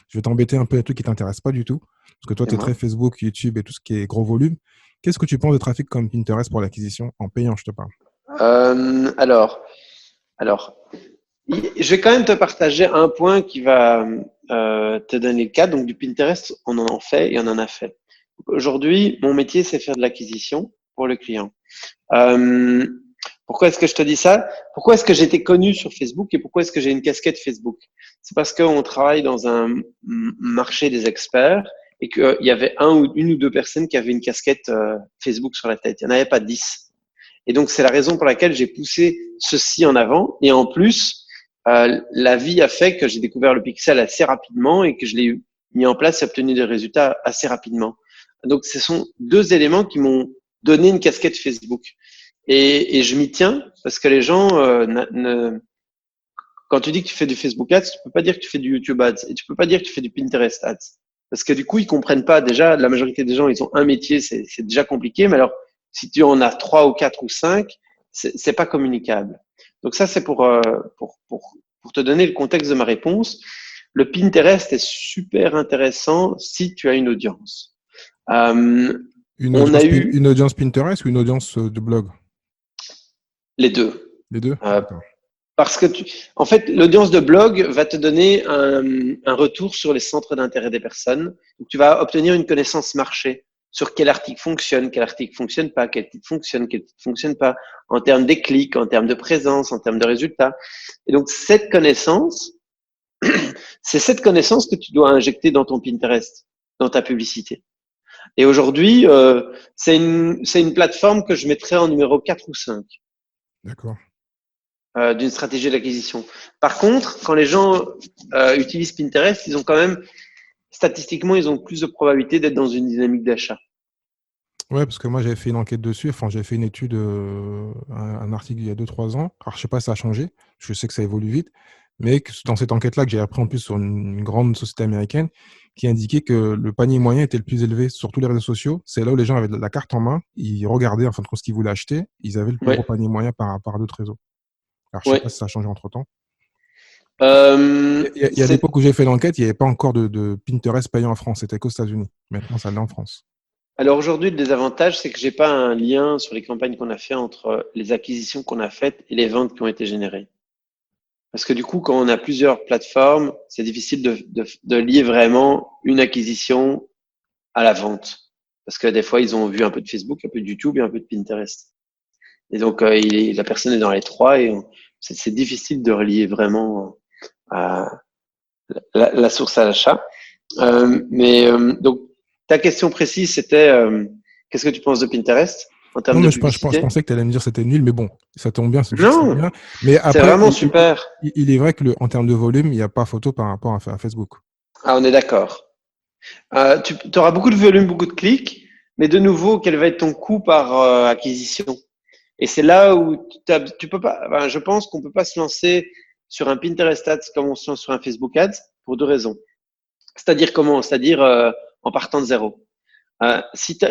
Je vais t'embêter un peu les trucs qui ne t'intéressent pas du tout, parce que toi, Et tu es très moi. Facebook, YouTube et tout ce qui est gros volume. Qu'est-ce que tu penses de trafic comme Pinterest pour l'acquisition en payant, je te parle? Euh, alors, alors, je vais quand même te partager un point qui va te donner le cas. Donc, du Pinterest, on en fait et on en a fait. Aujourd'hui, mon métier, c'est faire de l'acquisition pour le client. Euh, Pourquoi est-ce que je te dis ça? Pourquoi est-ce que j'ai été connu sur Facebook et pourquoi est-ce que j'ai une casquette Facebook? C'est parce qu'on travaille dans un marché des experts et qu'il y avait une ou deux personnes qui avaient une casquette Facebook sur la tête. Il n'y en avait pas 10. Et donc, c'est la raison pour laquelle j'ai poussé ceci en avant. Et en plus, la vie a fait que j'ai découvert le pixel assez rapidement et que je l'ai mis en place et obtenu des résultats assez rapidement. Donc, ce sont deux éléments qui m'ont donné une casquette Facebook. Et je m'y tiens parce que les gens, quand tu dis que tu fais du Facebook Ads, tu peux pas dire que tu fais du YouTube Ads et tu peux pas dire que tu fais du Pinterest Ads. Parce que du coup, ils comprennent pas. Déjà, la majorité des gens, ils ont un métier, c'est déjà compliqué. Mais alors, si tu en as 3 ou 4 ou 5, c'est pas communicable. Donc ça, c'est pour te donner le contexte de ma réponse. Le Pinterest est super intéressant si tu as une audience. Euh, on a eu Une audience Pinterest ou une audience de blog? Les deux. Les deux? Euh, D'accord. Parce que, en fait, l'audience de blog va te donner un retour sur les centres d'intérêt des personnes. Donc, tu vas obtenir une connaissance marché sur quel article fonctionne pas, quel titre fonctionne pas, en termes des clics, en termes de présence, en termes de résultats. Et donc, cette connaissance, c'est cette connaissance que tu dois injecter dans ton Pinterest, dans ta publicité. Et aujourd'hui, c'est une plateforme que je mettrais en numéro 4 ou 5. D'accord. D'une stratégie d'acquisition. Par contre, quand les gens utilisent Pinterest, ils ont quand même, statistiquement, ils ont plus de probabilité d'être dans une dynamique d'achat. Ouais, parce que moi, j'avais fait une enquête dessus. Enfin, j'avais fait une étude, un article il y a 2, 3 ans. Alors, je sais pas si ça a changé. Je sais que ça évolue vite. Mais dans cette enquête-là, que j'ai appris en plus sur une grande société américaine, qui indiquait que le panier moyen était le plus élevé sur tous les réseaux sociaux. C'est là où les gens avaient la carte en main. Ils regardaient en fin de compte ce qu'ils voulaient acheter. Ils avaient le plus Ouais, gros panier moyen par rapport à d'autres réseaux. Alors, je sais ouais. pas si ça a changé entre-temps. Euh, Il y a c'est l'époque où j'ai fait l'enquête, il n'y avait pas encore de Pinterest payant en France. C'était qu'aux États-Unis. Maintenant, ça l'est en France. Alors aujourd'hui, le désavantage, c'est que j'ai pas un lien sur les campagnes qu'on a fait entre les acquisitions qu'on a faites et les ventes qui ont été générées. Parce que du coup, quand on a plusieurs plateformes, c'est difficile de lier vraiment une acquisition à la vente. Parce que des fois, ils ont vu un peu de Facebook, un peu de YouTube et un peu de Pinterest. Et donc, la personne est dans les trois et c'est difficile de relier vraiment la source à l'achat. Donc, ta question précise, c'était qu'est-ce que tu penses de Pinterest en termes Non, de mais je publicité? pensais que tu allais me dire que c'était nul, mais bon, ça tombe bien, vu que c'est Non, bien. Mais c'est après, vraiment super. il est vrai que en termes de volume, il n'y a pas photo par rapport à Facebook. Ah, on est d'accord. Tu auras beaucoup de volume, beaucoup de clics, mais de nouveau, quel va être ton coût par acquisition? Et c'est là où tu peux pas, enfin, je pense qu'on peut pas se lancer sur un Pinterest Ads comme on se lance sur un Facebook Ads pour deux raisons. C'est-à-dire comment? C'est-à-dire en partant de zéro.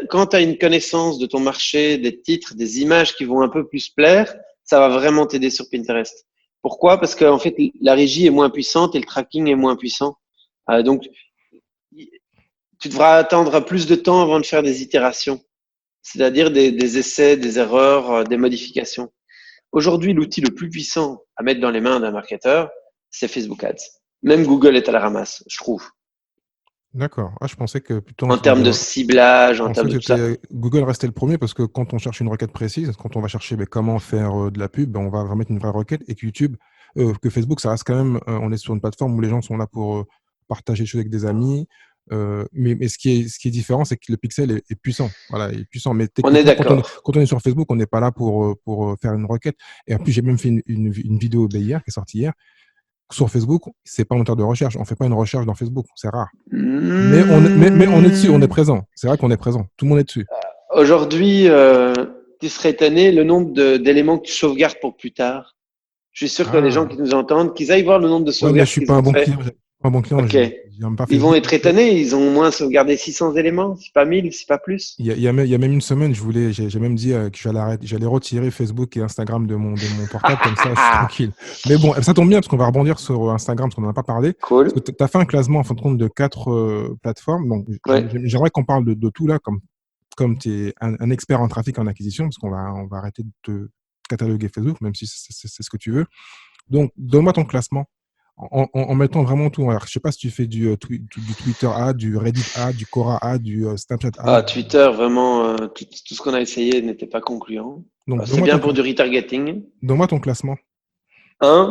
Quand tu as une connaissance de ton marché, des titres, des images qui vont un peu plus plaire, ça va vraiment t'aider sur Pinterest. Pourquoi? Parce qu'en fait, la régie est moins puissante et le tracking est moins puissant. Donc, tu devras attendre plus de temps avant de faire des itérations, c'est-à-dire des essais, des erreurs, des modifications. Aujourd'hui, l'outil le plus puissant à mettre dans les mains d'un marketeur, c'est Facebook Ads. Même Google est à la ramasse, je trouve, D'accord. Ah, je pensais que plutôt en en termes termes de ciblage, je en pensais termes que de tout ça. c'était Google restait le premier parce que quand on cherche une requête précise, quand on va chercher comment faire de la pub, ben, on va mettre une vraie requête et que YouTube, que Facebook, ça reste quand même, on est sur une plateforme où les gens sont là pour partager des choses avec des amis. Mais ce qui est différent, c'est que le pixel est puissant. Voilà, il est puissant. Mais On est techniquement, d'accord. quand on est sur Facebook, on n'est pas là pour faire une requête. Et en plus, j'ai même fait une vidéo hier, qui est sortie hier. Sur Facebook, c'est pas un moteur de recherche. On fait pas une recherche dans Facebook. C'est rare. Mais on est dessus, on est Mmh. présent. C'est vrai qu'on est présent. Tout le monde est dessus. Aujourd'hui, tu serais étonné le nombre d'éléments que tu sauvegardes pour plus tard. Je suis sûr que les gens Ah, qui nous entendent, qu'ils aillent voir le nombre de ouais, mais je sauvegardes suis qu'ils pas un ont bon fait. client. Je suis pas un bon client. Ok. J'aime pas Ils vont Facebook être parce que étonnés, ils ont au moins sauvegardé 600 éléments, c'est pas 1000, c'est pas plus. il y a même une semaine, j'ai même dit que j'allais retirer Facebook et Instagram de mon portable, comme ça, je suis tranquille. Mais bon, ça tombe bien parce qu'on va rebondir sur Instagram, parce qu'on n'en a pas parlé. Cool. Parce que tu as fait un classement en fin de compte de 4 plateformes. Donc, Ouais. j'aimerais qu'on parle de tout là, comme tu es un expert en trafic en acquisition, parce qu'on va arrêter de te cataloguer Facebook, même si c'est ce que tu veux. Donc, donne-moi ton classement en mettant vraiment tout. Alors, je sais pas si tu fais du Twitter ad, du Reddit ad, du Quora ad, du Snapchat ad. Twitter, vraiment, tout ce qu'on a essayé n'était pas concluant. Donc, C'est bien pour du retargeting. donne-moi ton classement. Un,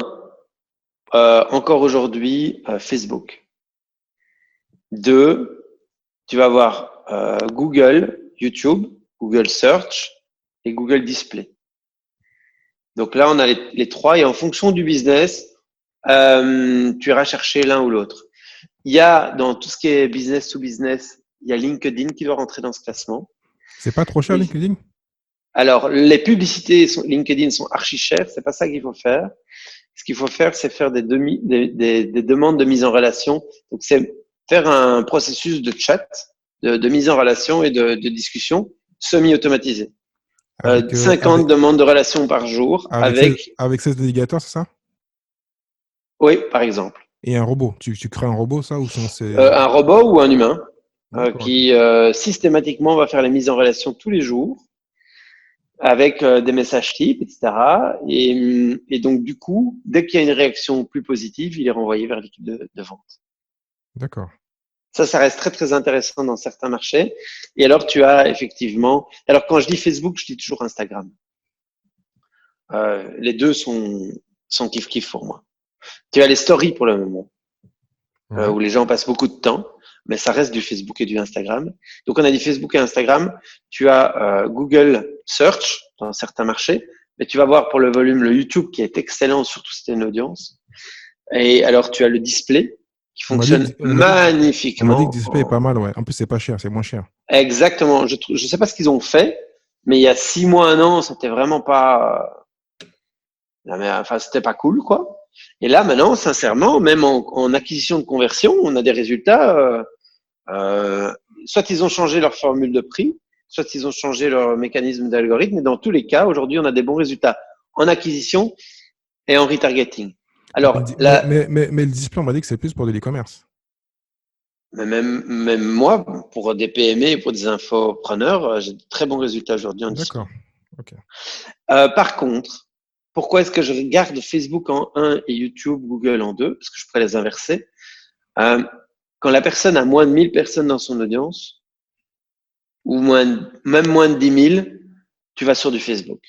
encore aujourd'hui, Facebook. Deux, tu vas avoir Google, YouTube, Google Search et Google Display. Donc là, on a les trois et en fonction du business, tu iras chercher l'un ou l'autre. Il y a dans tout ce qui est business to business, il y a LinkedIn qui doit rentrer dans ce classement. C'est pas trop cher, Et LinkedIn? alors, les publicités LinkedIn sont archi chères, c'est pas ça qu'il faut faire. Ce qu'il faut faire, c'est faire des demandes de mise en relation. Donc, c'est faire un processus de chat, de mise en relation et de discussion semi-automatisé. Avec, 50 demandes de relation par jour avec, 16, avec, avec 16 navigateurs, c'est ça? oui, par exemple, Et un robot. Tu crées un robot, ça, ou sinon c'est. un robot ou un humain D'accord, ok. qui systématiquement va faire les mises en relation tous les jours avec des messages types, etc. Et donc, du coup, dès qu'il y a une réaction plus positive, il est renvoyé vers l'équipe de vente. D'accord. Ça reste très, très intéressant dans certains marchés. Et alors, tu as effectivement… Alors, quand je dis Facebook, je dis toujours Instagram. Les deux sont kiff-kiff pour moi. Tu as les stories pour le moment, Ouais. où les gens passent beaucoup de temps, mais ça reste du Facebook et du Instagram. Donc, on a dit Facebook et Instagram. Tu as Google Search dans certains marchés, mais tu vas voir pour le volume le YouTube qui est excellent, surtout si tu as une audience. Et alors, tu as le display qui On m'a dit fonctionne que, on m'a dit que magnifiquement. Display est pas mal, ouais. En plus, c'est pas cher, c'est moins cher. Exactement. Je sais pas ce qu'ils ont fait, mais il y a 6 mois, un an, c'était vraiment pas… enfin, c'était pas cool, quoi. Et là, maintenant, sincèrement, même en acquisition de conversion, on a des résultats. Soit ils ont changé leur formule de prix, soit ils ont changé leur mécanisme d'algorithme. Mais dans tous les cas, aujourd'hui, on a des bons résultats en acquisition et en retargeting. Alors, là, Mais le Display, on m'a dit que c'est plus pour de l'e-commerce. même moi, pour des PME et pour des infopreneurs, j'ai de très bons résultats aujourd'hui en display. D'accord. Ok. Par contre, pourquoi est-ce que je garde Facebook en 1 et YouTube, Google en 2? Parce que je pourrais les inverser. Quand la personne a moins de 1000 personnes dans son audience, ou même moins de 10 000, tu vas sur du Facebook.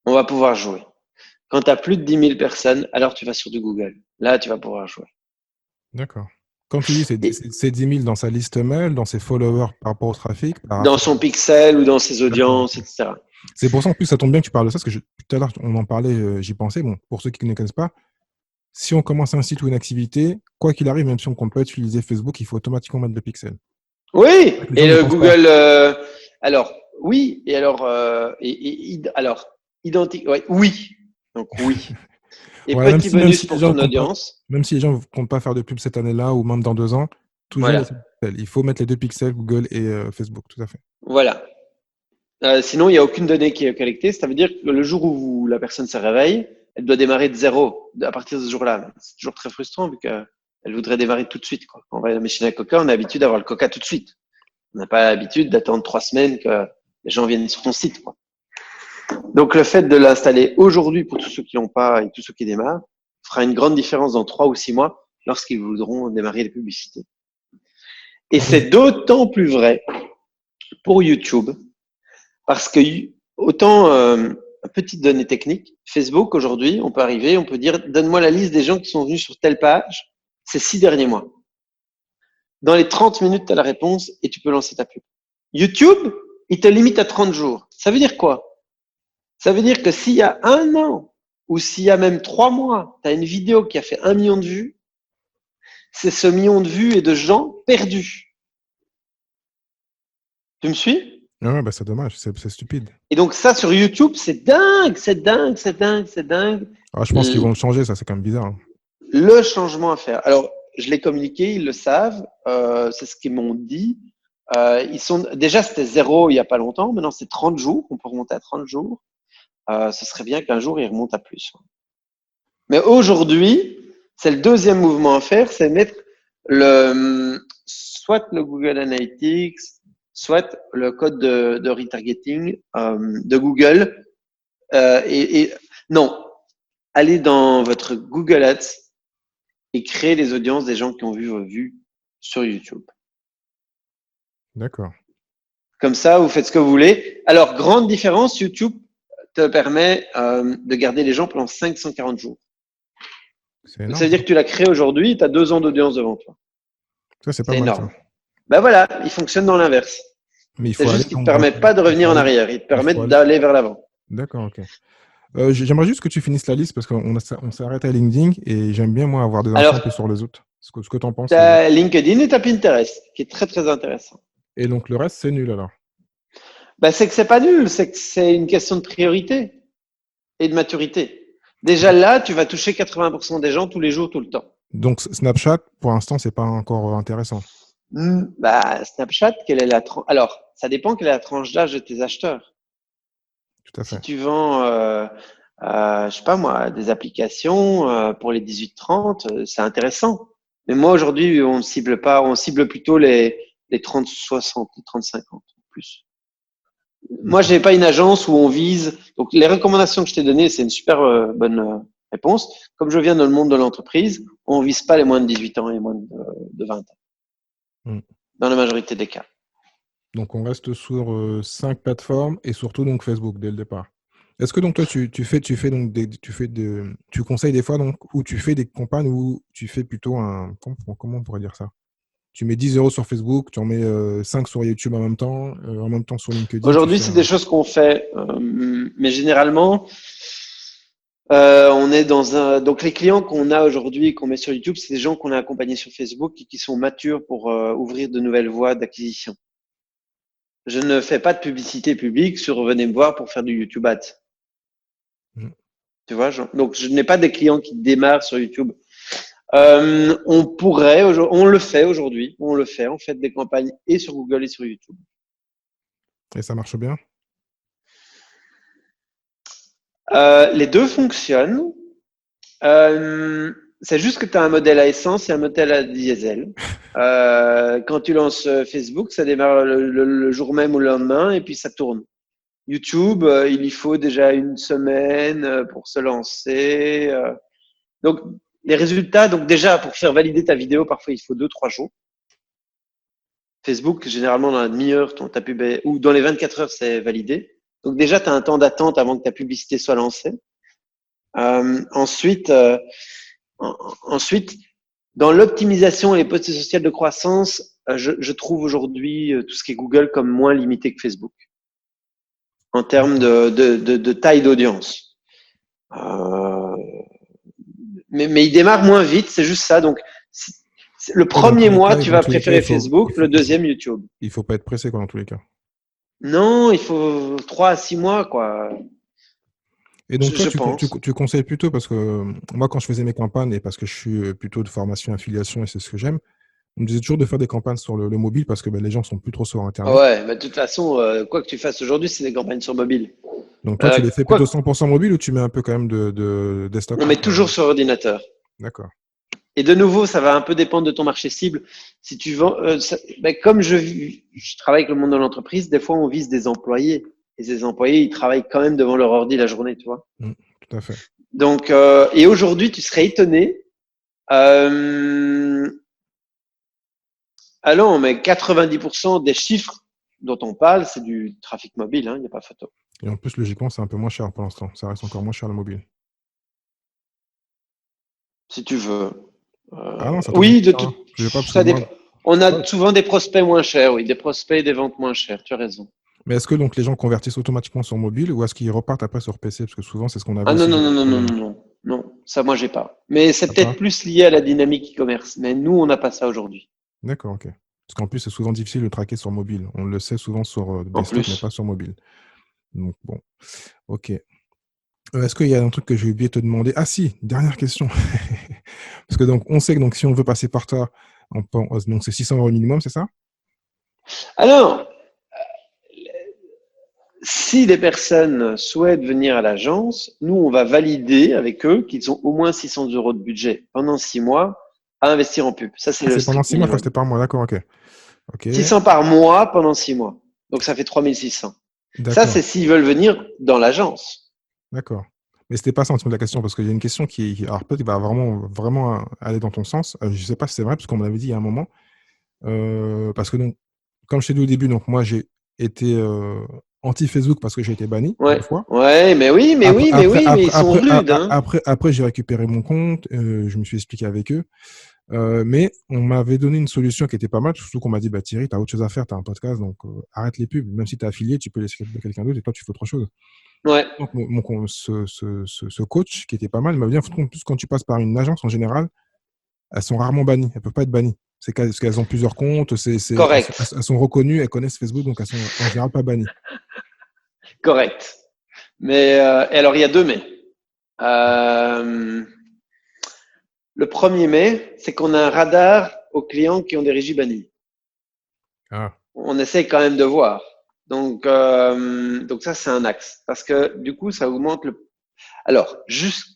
On va pouvoir jouer. Quand tu as plus de 10 000 personnes, alors tu vas sur du Google. Là, tu vas pouvoir jouer. D'accord. Quand tu dis Et c'est 10 000 dans sa liste mail, dans ses followers par rapport au trafic, par dans rapport… son pixel ou dans ses D'accord. audiences, Ok. etc. C'est pour ça, en plus, ça tombe bien que tu parles de ça, parce que tout à l'heure, on en parlait, j'y pensais. Bon, pour ceux qui ne connaissent pas, si on commence un site ou une activité, quoi qu'il arrive, même si on ne compte pas utiliser Facebook, il faut automatiquement mettre le pixel. Oui, Les gens et n'y le pensent pas. Google. Alors, oui, et alors, alors, identique. Ouais, oui. Donc, oui. Et Ouais, petit bonus pour ton audience. même si les gens ne comptent pas faire de pub cette année-là ou même dans 2 ans, toujours Voilà. laisser le pixel. Il faut mettre les deux pixels, Google et Facebook, tout à fait. Voilà. Sinon, il n'y a aucune donnée qui est collectée. Ça veut dire que le jour où la personne se réveille, elle doit démarrer de zéro à partir de ce jour-là. C'est toujours très frustrant vu qu'elle voudrait démarrer tout de suite, quoi. Quand on va à la machine à coca, on a l'habitude d'avoir le coca tout de suite. On n'a pas l'habitude d'attendre 3 semaines que les gens viennent sur ton site, quoi. Donc, le fait de l'installer aujourd'hui pour tous ceux qui l'ont pas et tous ceux qui démarrent fera une grande différence dans 3 ou 6 mois lorsqu'ils voudront démarrer les publicités. Et c'est d'autant plus vrai pour YouTube parce que autant, petite donnée technique, Facebook aujourd'hui, on peut arriver, on peut dire donne-moi la liste des gens qui sont venus sur telle page ces 6 derniers mois. Dans les 30 minutes, tu as la réponse et tu peux lancer ta pub. YouTube, il te limite à 30 jours. Ça veut dire quoi? Ça veut dire que s'il y a un an ou s'il y a même 3 mois, tu as une vidéo qui a fait 1 million de vues, c'est ce million de vues et de gens perdus. Tu me suis? Ouais, bah, c'est dommage, c'est stupide. Et donc ça sur YouTube, c'est dingue, c'est dingue, c'est dingue, c'est dingue. Ah, je pense qu'ils vont le changer, ça, c'est quand même bizarre, hein. Le changement à faire. Alors, je l'ai communiqué, ils le savent, c'est ce qu'ils m'ont dit. Déjà, c'était 0 il n'y a pas longtemps, maintenant c'est 30 jours, on peut remonter à 30 jours. Ce serait bien qu'un jour, ils remontent à plus. Mais aujourd'hui, c'est le deuxième mouvement à faire, c'est mettre soit le Google Analytics, soit le code de retargeting de Google. Non, allez dans votre Google Ads et créer les audiences des gens qui ont vu vos vues sur YouTube. D'accord. Comme ça, vous faites ce que vous voulez. Alors, grande différence, YouTube te permet de garder les gens pendant 540 jours. C'est Donc, ça énorme, veut ça. dire que tu l'as créé aujourd'hui, tu as 2 ans d'audience devant toi. Ça, c'est pas C'est mal, ça. énorme. Ben voilà, il fonctionne dans l'inverse. Mais il C'est faut aller juste qu'il ne donc te permet pas de il faut revenir en aller, arrière, il te il permet faut aller. d'aller vers l'avant. D'accord, ok. J'aimerais juste que tu finisses la liste parce on s'est arrêté à LinkedIn et j'aime bien, moi, avoir des infos Alors, un peu sur les autres. Ce que tu en tu penses, les autres. as LinkedIn et tu as Pinterest, qui est très, très intéressant. Et donc, le reste, c'est nul alors. Ben, c'est que c'est pas nul, c'est que c'est une question de priorité et de maturité. Déjà là, tu vas toucher 80% des gens tous les jours, tout le temps. Donc, Snapchat, pour l'instant, c'est pas encore intéressant. Bah, Snapchat, quelle est la tranche? Alors, ça dépend quelle est la tranche d'âge de tes acheteurs. Tout à Si fait. tu vends, je sais pas moi, des applications pour les 18-30, c'est intéressant. Mais moi aujourd'hui, on ne cible pas, on cible plutôt les 30-60, les 30-50 plus. Moi, j'ai pas une agence où on vise. Donc, les recommandations que je t'ai données, c'est une super bonne réponse. Comme je viens dans le monde de l'entreprise, on vise pas les moins de 18 ans et moins de 20 ans, Mm. dans la majorité des cas. Donc, on reste sur 5 plateformes et surtout donc Facebook dès le départ. Est-ce que donc toi, tu fais donc tu conseilles des fois donc, ou tu fais des campagnes ou tu fais plutôt comment on pourrait dire ça? Tu mets 10 € sur Facebook, tu en mets 5 sur YouTube en même temps sur LinkedIn, tu Aujourd'hui, fais c'est des un. choses qu'on fait, mais généralement, on est dans un. Donc, les clients qu'on a aujourd'hui, qu'on met sur YouTube, c'est des gens qu'on a accompagnés sur Facebook et qui sont matures pour ouvrir de nouvelles voies d'acquisition. Je ne fais pas de publicité publique sur venez me voir pour faire du YouTube Ads. Mm. Tu vois, donc je n'ai pas des clients qui démarrent sur YouTube. On le fait aujourd'hui, on fait des campagnes et sur Google et sur YouTube. Et ça marche bien? Les deux fonctionnent. C'est juste que tu as un modèle à essence et un modèle à diesel. Quand tu lances Facebook, ça démarre le jour même ou le lendemain et puis ça tourne. YouTube, il y faut déjà une semaine pour se lancer. Donc, les résultats, donc déjà, pour faire valider ta vidéo, parfois, il faut 2-3 jours. Facebook, généralement, dans la demi-heure, ta pub ou dans les 24 heures, c'est validé. Donc, déjà, tu as un temps d'attente avant que ta publicité soit lancée. Ensuite, ensuite, dans l'optimisation et les postes sociaux de croissance, je trouve aujourd'hui tout ce qui est Google comme moins limité que Facebook en termes D'accord. de taille d'audience. Euh, mais il démarre moins vite, c'est juste ça. Donc, le Ouais, dans tous premier les mois, cas, tu dans vas tous les cas, préférer Facebook, le deuxième YouTube. il faut pas être pressé quoi, dans tous les cas. Non, il faut 3 à 6 mois, quoi. Et donc toi, Je tu pense. tu conseilles plutôt parce que moi, quand je faisais mes campagnes et parce que je suis plutôt de formation affiliation et c'est ce que j'aime, on me disait toujours de faire des campagnes sur le mobile parce que les gens sont plus trop sur Ah Internet. ouais, mais de toute façon, quoi que tu fasses aujourd'hui, c'est des campagnes sur mobile. Donc toi, tu les fais plutôt Quoi, 100% mobile ou tu mets un peu quand même de desktop on met pour. toujours sur ordinateur. D'accord. Et de nouveau, ça va un peu dépendre de ton marché cible. Si tu vends, comme je travaille avec le monde de l'entreprise, des fois on vise des employés. Et ces employés, ils travaillent quand même devant leur ordi la journée, tu vois. Mm, tout à fait. Donc, et aujourd'hui, tu serais étonné. Euh, allons, mais 90% des chiffres dont on parle, c'est du trafic mobile, il n'y a pas photo. Et en plus, logiquement, c'est un peu moins cher pour l'instant. Ça reste encore moins cher le mobile. Si tu veux. Ah non, ça tombe Oui, bien, hein. Je vais pas parce que ça moi. dépend. On a Ouais. souvent des prospects moins chers, oui, des prospects et des ventes moins chères, tu as raison. Mais est-ce que donc les gens convertissent automatiquement sur mobile ou est-ce qu'ils repartent après sur PC? Parce que souvent, c'est ce qu'on avait Ah non, aussi non, dans non, les non, non, premiers. non, non, non, ça moi j'ai pas. Mais c'est Ah, peut-être pas? plus lié à la dynamique e-commerce. Mais nous, on n'a pas ça aujourd'hui. D'accord, ok. Parce qu'en plus, c'est souvent difficile de traquer sur mobile. On le sait souvent sur En desktop, mais pas plus. sur mobile. Donc bon, ok. Est-ce qu'il y a un truc que j'ai oublié de te demander? Ah si, dernière question. Parce que donc on sait que donc si on veut passer par toi, donc c'est 600 € minimum, c'est ça? Alors, si des personnes souhaitent venir à l'agence, nous, on va valider avec eux qu'ils ont au moins 600 euros de budget pendant 6 mois à investir en pub. Ça, c'est Ah, le c'est pendant strict 6 mois, je crois que minimum. c'était par mois. D'accord, ok. Ok, 600 par mois pendant 6 mois. Donc, ça fait 3600. Ça, d'accord, c'est s'ils veulent venir dans l'agence. d'accord. Mais c'était pas ça en dessous de la question, parce qu'il y a une question alors peut-être qu'il va vraiment, vraiment aller dans ton sens. Je sais pas si c'est vrai, parce qu'on me l'avait dit il y a un moment. Parce que donc, comme je t'ai dit au début, donc moi j'ai été anti-Facebook parce que j'ai été banni Ouais, 2 fois. ouais, mais oui, mais Après, oui, mais après, oui, mais ils après, sont après, rudes, hein. après, j'ai récupéré mon compte, je me suis expliqué avec eux. Mais on m'avait donné une solution qui était pas mal, surtout qu'on m'a dit, bah Thierry, tu as autre chose à faire, tu as un podcast, donc arrête les pubs. Même si tu es affilié, tu peux laisser quelqu'un d'autre et toi, tu fais autre chose. Ouais, Donc, ce coach qui était pas mal, il m'a bien foutu en plus quand tu passes par une agence en général, elles sont rarement bannies, elles peuvent pas être bannies. C'est parce qu'elles ont plusieurs comptes, correct, elles sont reconnues, elles connaissent Facebook, donc elles sont en général pas bannies. correct. Mais et alors, il y a deux mais. Euh, le premier mais, c'est qu'on a un radar aux clients qui ont des régies bannies. Ah, On essaie quand même de voir. Donc ça, c'est un axe. Parce que du coup, ça augmente le. Alors, juste,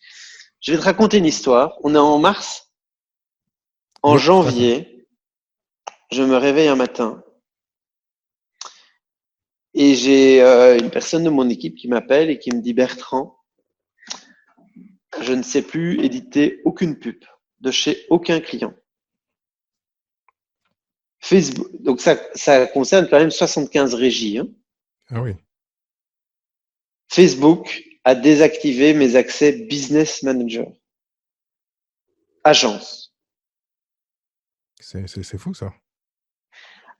je vais te raconter une histoire. On est en mars. En oui, tout à fait. janvier, je me réveille un matin Et j'ai une personne de mon équipe qui m'appelle et qui me dit Bertrand, je ne sais plus éditer aucune pub de chez aucun client. Facebook, donc ça concerne quand même 75 régies. Hein. Ah oui. Facebook a désactivé mes accès Business Manager. Agence. C'est fou, ça.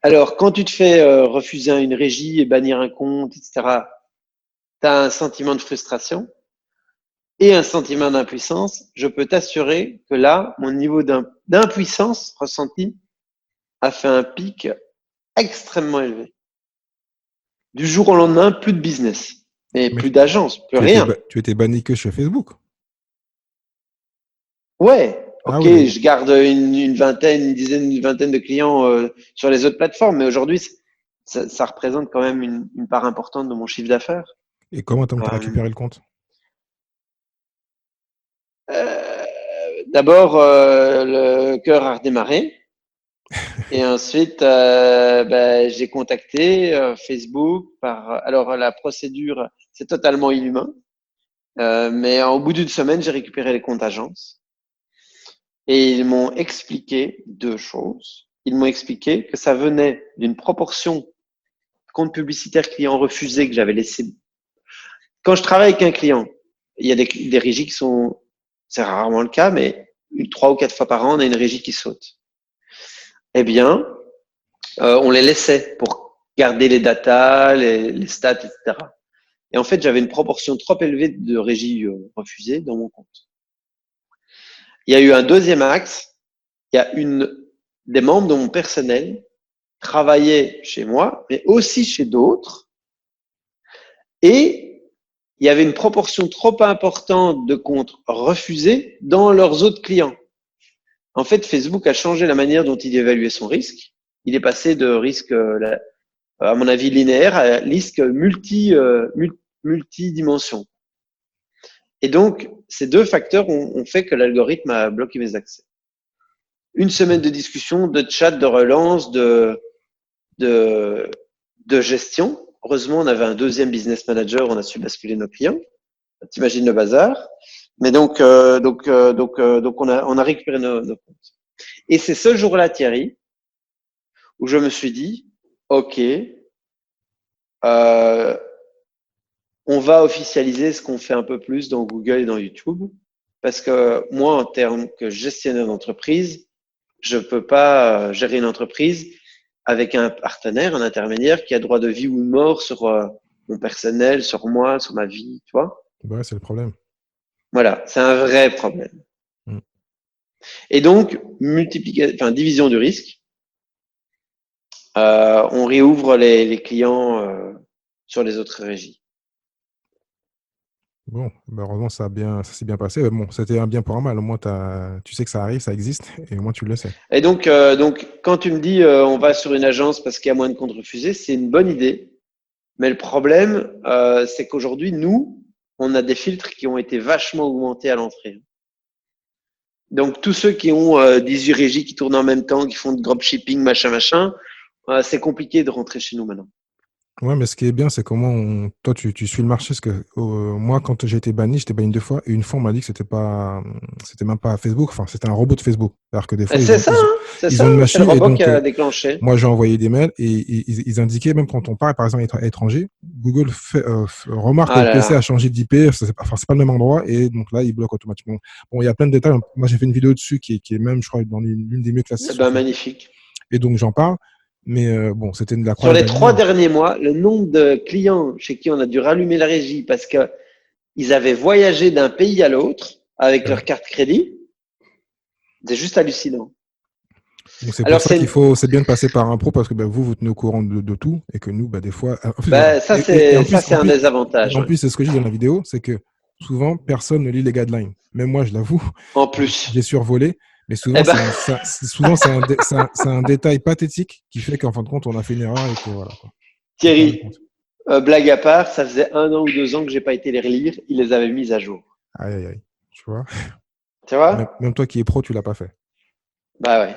Alors, quand tu te fais refuser une régie et bannir un compte, etc., tu as un sentiment de frustration et un sentiment d'impuissance. Je peux t'assurer que là, mon niveau d'impuissance ressenti a fait un pic extrêmement élevé. Du jour au lendemain, plus de business, et Mais plus d'agence, plus rien. tu étais banni que chez Facebook. Ouais, Ah ok, oui, mais je garde une vingtaine, une vingtaine de clients sur les autres plateformes, mais aujourd'hui, ça représente quand même une part importante de mon chiffre d'affaires. et comment t'as Euh, récupéré le compte? D'abord, le cœur a redémarré. Et ensuite, j'ai contacté Facebook alors la procédure, c'est totalement inhumain. Mais au bout d'une semaine, j'ai récupéré les comptes agences. Et ils m'ont expliqué deux choses. Ils m'ont expliqué que ça venait d'une proportion compte publicitaire client refusé que j'avais laissé. Quand je travaille avec un client, il y a des régies qui sont, c'est rarement le cas, mais 3 ou 4 fois par an, on a une régie qui saute. Eh bien, on les laissait pour garder les datas, les stats, etc. Et en fait, j'avais une proportion trop élevée de régies refusées dans mon compte. Il y a eu un deuxième axe. Il y a des membres de mon personnel travaillaient chez moi, mais aussi chez d'autres. Et il y avait une proportion trop importante de comptes refusés dans leurs autres clients. En fait, Facebook a changé la manière dont il évaluait son risque. Il est passé de risque, à mon avis, linéaire à risque multidimension. Et donc, ces deux facteurs ont fait que l'algorithme a bloqué mes accès. Une semaine de discussion, de chat, de relance, de gestion. Heureusement, on avait un deuxième business manager, on a su basculer nos clients. T'imagines le bazar. Mais donc on a récupéré nos comptes. Et c'est ce jour-là, Thierry, où je me suis dit, OK, on va officialiser ce qu'on fait un peu plus dans Google et dans YouTube. Parce que moi, en termes que gestionnaire d'entreprise, je peux pas gérer une entreprise avec un partenaire, un intermédiaire qui a droit de vie ou de mort sur mon personnel, sur moi, sur ma vie, tu vois. Ouais, c'est le problème. Voilà, c'est un vrai problème. Mm. Et donc, division du risque. On réouvre les clients sur les autres régies. Bon, bah, heureusement, ça s'est bien passé. Mais bon, c'était un bien pour un mal. Au moins, tu sais que ça arrive, ça existe, et au moins, tu le sais. Et donc, quand tu me dis on va sur une agence parce qu'il y a moins de comptes refusés, c'est une bonne idée. Mais le problème, c'est qu'aujourd'hui, nous, on a des filtres qui ont été vachement augmentés à l'entrée. Donc, tous ceux qui ont 18 régies qui tournent en même temps, qui font de dropshipping, machin, c'est compliqué de rentrer chez nous maintenant. Ouais, mais ce qui est bien, c'est toi, tu suis le marché. Parce que moi, quand j'ai été banni, j'étais banni 2 fois. Et une fois, on m'a dit que c'était même pas Facebook. Enfin, c'était un robot de Facebook. Alors que des fois, C'est ça, ils ont une c'est le machine. Et robot donc, qui a déclenché. moi, j'ai envoyé des mails et ils indiquaient, même quand on parle, par exemple, à l'étranger, Google remarque que Ah le là PC a là, changé d'IP. C'est pas le même endroit. Et donc là, il bloque automatiquement. Bon, il y a plein de détails. Moi, j'ai fait une vidéo dessus qui est même, je crois, dans l'une des mieux classées eh sur ben, Facebook. magnifique. Et donc, j'en parle. Mais bon, c'était de la Sur croix et les la 3 bannière. derniers mois, le nombre de clients chez qui on a dû rallumer la régie parce que ils avaient voyagé d'un pays à l'autre avec leur carte crédit, c'est juste hallucinant. Donc c'est pour Alors ça c'est bien de passer par un pro parce que bah, vous tenez au courant de tout et que nous, bah, des fois, en plus, voilà. ça Et c'est en plus, un et désavantage, en ouais. plus, c'est ce que je dis dans la vidéo, c'est que souvent, personne ne lit les guidelines. Même moi, je l'avoue, En j'ai plus, survolé, mais eh souvent, ben, c'est un détail pathétique qui fait qu'en fin de compte, on a fait une erreur et que voilà, quoi. On perd le Thierry, compte. blague à part, ça faisait 1 an ou 2 ans que j'ai pas été les relire, ils les avaient mis à jour. Aïe, aïe, aïe. Tu vois, Tu vois? même toi qui es pro, tu l'as pas fait. Bah ouais.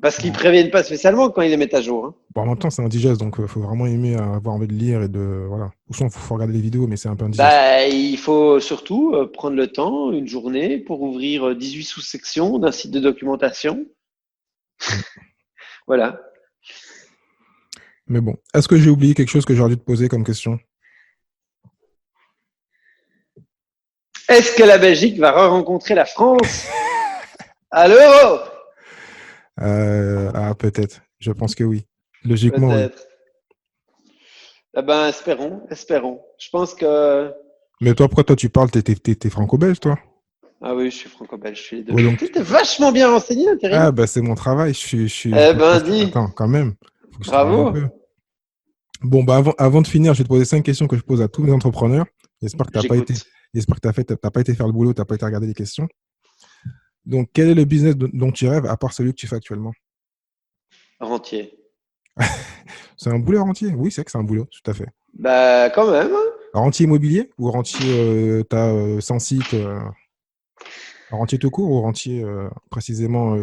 Parce qu'ils Bon, préviennent pas spécialement quand ils les mettent à jour. Hein. bon, en même temps, c'est indigeste, donc il faut vraiment aimer avoir envie de lire et de. Voilà. Ou sinon, il faut regarder les vidéos, mais c'est un peu indigeste. Bah, il faut surtout prendre le temps, une journée, pour ouvrir 18 sous-sections d'un site de documentation. Mm. Voilà. Mais bon, est-ce que j'ai oublié quelque chose que j'aurais dû te poser comme question? Est-ce que la Belgique va rencontrer la France à l'Euro? Ah, peut-être. Je pense que oui. Logiquement, oui. Peut-être. Eh ben, espérons, espérons. Je pense que. Mais toi, pourquoi toi tu parles? T'es franco-belge, toi? Ah oui, je suis franco-belge, je suis les deux. Ouais, donc. T'es vachement bien renseigné, Ah, Thierry. bah, c'est mon travail. Eh ben, dis, Attends, quand même. Faut que je travaille un peu. bravo. Bon, bah, avant de finir, je vais te poser 5 questions que je pose à tous mes entrepreneurs. J'espère que t'as pas été, J'écoute. j'espère que t'as pas été faire le boulot, t'as pas été regarder les questions. Donc, quel est le business dont tu rêves à part celui que tu fais actuellement? Rentier. C'est un boulot rentier? Oui, c'est que c'est un boulot, tout à fait. Bah, quand même. Hein. Rentier immobilier ou rentier, t'as 100 sites, rentier tout court ou rentier précisément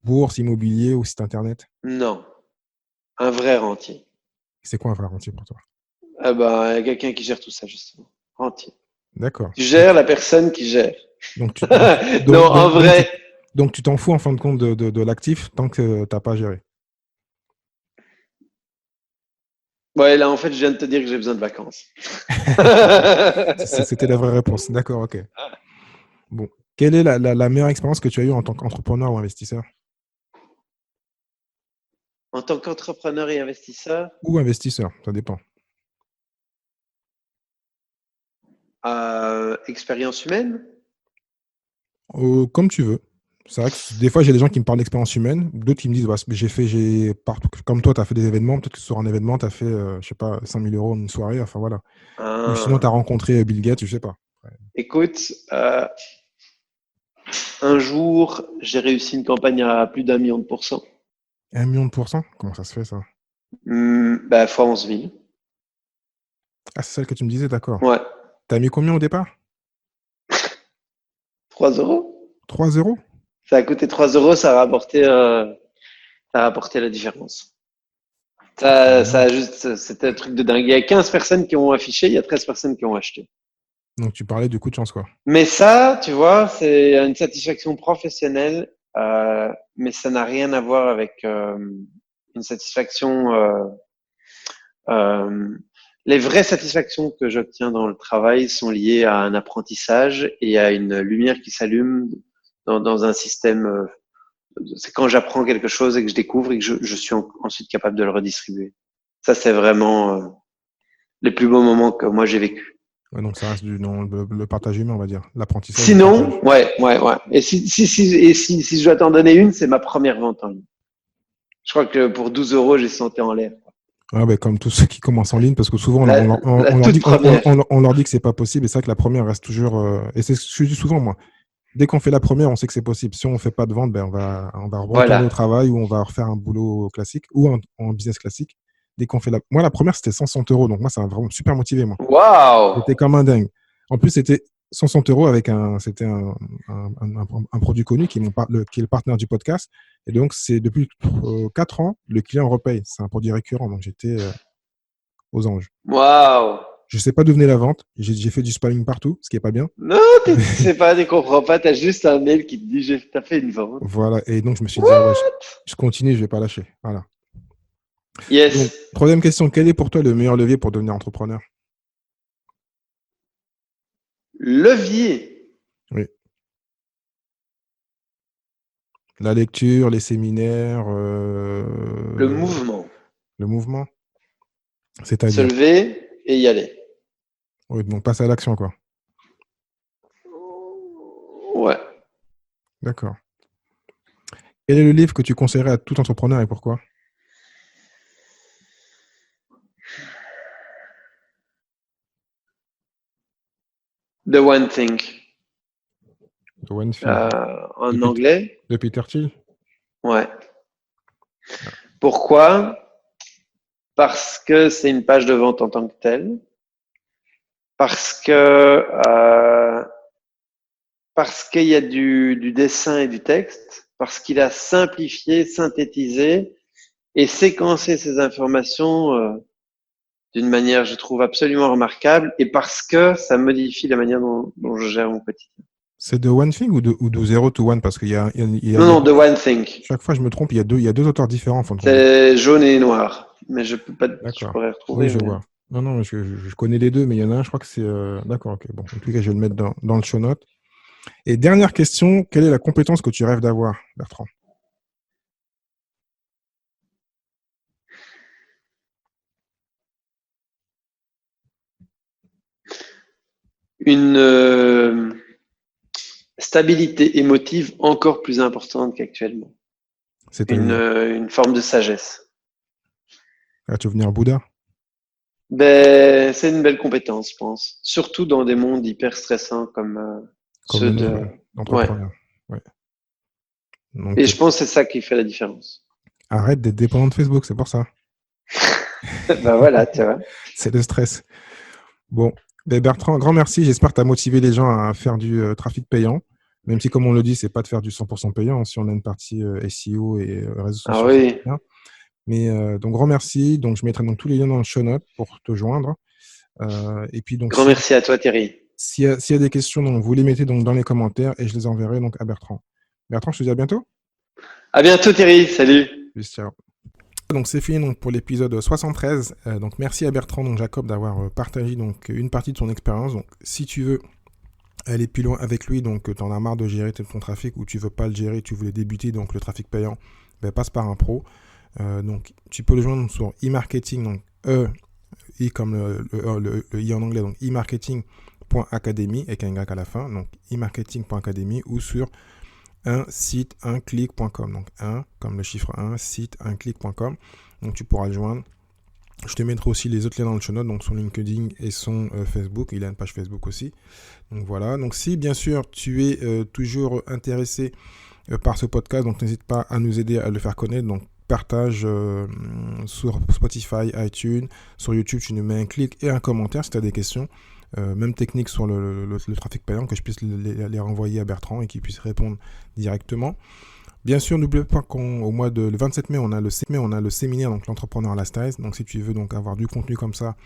bourse, immobilier ou site internet? Non, un vrai rentier. C'est quoi un vrai rentier pour toi? Ah ben, il y a quelqu'un qui gère tout ça, justement. Rentier. D'accord. Tu gères la personne qui gère. Donc, tu, donc, Non, donc, en donc, donc, tu, vrai. donc, tu t'en fous en fin de compte de l'actif tant que t'as pas géré. Ouais, là, en fait, je viens de te dire que j'ai besoin de vacances. C'était la vraie réponse. D'accord, ok. Bon. Quelle est la meilleure expérience que tu as eue en tant qu'entrepreneur ou investisseur? En tant qu'entrepreneur et investisseur, Ou investisseur, ça dépend. expérience humaine? Comme tu veux. C'est vrai que des fois, j'ai des gens qui me parlent d'expérience humaine, d'autres qui me disent, bah, comme toi, tu as fait des événements, peut-être que sur un événement, tu as fait, je sais pas, 5000 euros une soirée, enfin voilà. Ou sinon, tu as Ah, rencontré Bill Gates, je sais pas. Ouais. écoute, un jour, j'ai réussi une campagne à plus d'un million de pourcents. 1 million de pourcents? Comment ça se fait ça? Bah, fois 11 000. Ah, c'est celle que tu me disais, d'accord. Ouais. T'as mis combien au départ? 3 euros? 3 euros? Ça a coûté 3 euros, ça a rapporté la différence. Ça Mhm. a juste, c'était un truc de dingue. Il y a 15 personnes qui ont affiché, il y a 13 personnes qui ont acheté. Donc, tu parlais du coup de chance, quoi. Mais ça, tu vois, c'est une satisfaction professionnelle, mais ça n'a rien à voir avec une satisfaction. Euh, les vraies satisfactions que j'obtiens dans le travail sont liées à un apprentissage et à une lumière qui s'allume dans un système. C'est quand j'apprends quelque chose et que je découvre et que je suis ensuite capable de le redistribuer. Ça, c'est vraiment les plus beaux moments que moi j'ai vécu. Ouais, donc, ça reste dans le partage humain, on va dire. L'apprentissage et le Sinon, partage. ouais. Et si je dois t'en donner une, c'est ma première vente en ligne. Je crois que pour 12 euros, j'ai sauté en l'air. Ouais, bah, comme tous ceux qui commencent en ligne, parce que souvent, La, la on leur toute dit, première. on leur dit que c'est pas possible, et c'est vrai que la première reste toujours. Et c'est ce que je dis souvent, moi. Dès qu'on fait la première, on sait que c'est possible. Si on ne fait pas de vente, ben on va retourner au Voilà. travail ou on va refaire un boulot classique ou un business classique. Dès qu'on fait Moi, la première, c'était 160 euros. Donc, moi, ça m'a vraiment super motivé, moi. Waouh! C'était comme un dingue. En plus, c'était 160 euros avec c'était un produit connu qui est le partenaire du podcast. Et donc, c'est depuis 4 ans, le client repaye. C'est un produit récurrent. Donc, j'étais aux anges. Waouh! Je ne sais pas d'où venait la vente. J'ai fait du spamming partout, ce qui est pas bien. Non, tu sais pas, tu comprends pas, t'as juste un mail qui te dit t'as fait une vente. Voilà. Et donc, je me suis dit, ah ouais, What? je continue, je ne vais pas lâcher. Voilà. Donc, Yes. troisième question, quel est pour toi le meilleur levier pour devenir entrepreneur? Levier. Oui. La lecture, les séminaires, Le mouvement. le mouvement, Se c'est-à-dire. lever et y aller. Oui, donc passer à l'action, quoi. Ouais. D'accord. Quel est le livre que tu conseillerais à tout entrepreneur et pourquoi? The One Thing. The One Thing. De En Peter, anglais. de Peter Thiel? Ouais. Pourquoi? Parce que c'est une page de vente en tant que telle. Parce que parce qu'il y a du dessin et du texte parce qu'il a simplifié, synthétisé et séquencé ces informations d'une manière, je trouve, absolument remarquable et parce que ça modifie la manière dont je gère mon quotidien. C'est de One Thing ou de Zero to One? Parce qu'il y a, Non, de One Thing. Chaque fois, je me trompe, il y a deux auteurs différents. C'est jaune et noir, mais je peux pas, je D'accord. pourrais retrouver. Oui, je vois. Non, je connais les deux, mais il y en a un, je crois que c'est... D'accord, ok. Bon, en tout cas, je vais le mettre dans le show note. Et dernière question, quelle est la compétence que tu rêves d'avoir, Bertrand? Une stabilité émotive encore plus importante qu'actuellement. Une forme de sagesse. Tu veux devenir Bouddha? C'est une belle compétence, je pense. Surtout dans des mondes hyper stressants comme ceux d'entrepreneurs. Ouais. Donc, et je pense que c'est ça qui fait la différence. Arrête d'être dépendant de Facebook, c'est pour ça. Ben voilà, tu vois. C'est le stress. Bon, Bertrand, grand merci. J'espère que tu as motivé les gens à faire du trafic payant. Même si, comme on le dit, c'est pas de faire du 100% payant. Si on a une partie SEO et réseaux sociaux, ah oui. c'est bien. Mais donc, grand merci. Donc, je mettrai donc tous les liens dans le show note pour te joindre. Et puis, donc, grand merci à toi, Thierry. S'il y a des questions, donc, vous les mettez donc dans les commentaires et je les enverrai donc à Bertrand. Bertrand, je te dis à bientôt. À bientôt, Thierry. Salut. Plus, ciao. Donc c'est fini donc pour l'épisode 73. Donc merci à Bertrand donc Jacob d'avoir partagé donc une partie de son expérience. Donc si tu veux aller plus loin avec lui, donc tu en as marre de gérer ton trafic ou tu veux pas le gérer, tu voulais débuter donc le trafic payant, passe par un pro. Donc tu peux le joindre sur e-marketing, donc i comme le i en anglais, donc e-marketing.academy avec un y à la fin, donc e-marketing.academy ou sur un site, un clic.com. Donc un comme le chiffre 1, site, un clic.com. Donc tu pourras le joindre. Je te mettrai aussi les autres liens dans le show note, donc son LinkedIn et son Facebook. Il a une page Facebook aussi. Donc voilà. Donc si bien sûr tu es toujours intéressé par ce podcast, donc n'hésite pas à nous aider à le faire connaître. Donc partage sur Spotify, iTunes, sur YouTube, tu nous mets un clic et un commentaire si tu as des questions. Même technique sur le trafic payant, que je puisse les renvoyer à Bertrand et qu'il puisse répondre directement. Bien sûr, n'oubliez pas qu'au mois de le 27 mai, on a le séminaire, donc l'entrepreneur lifestyle. Donc si tu veux donc avoir du contenu comme ça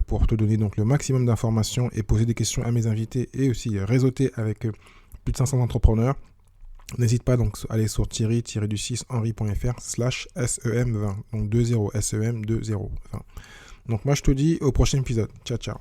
pour te donner donc le maximum d'informations et poser des questions à mes invités et aussi réseauter avec plus de 500 entrepreneurs, n'hésite pas donc à aller sur thierry-du6henry.fr/SEM20, donc 20 SEM20. Donc moi je te dis au prochain épisode. Ciao ciao.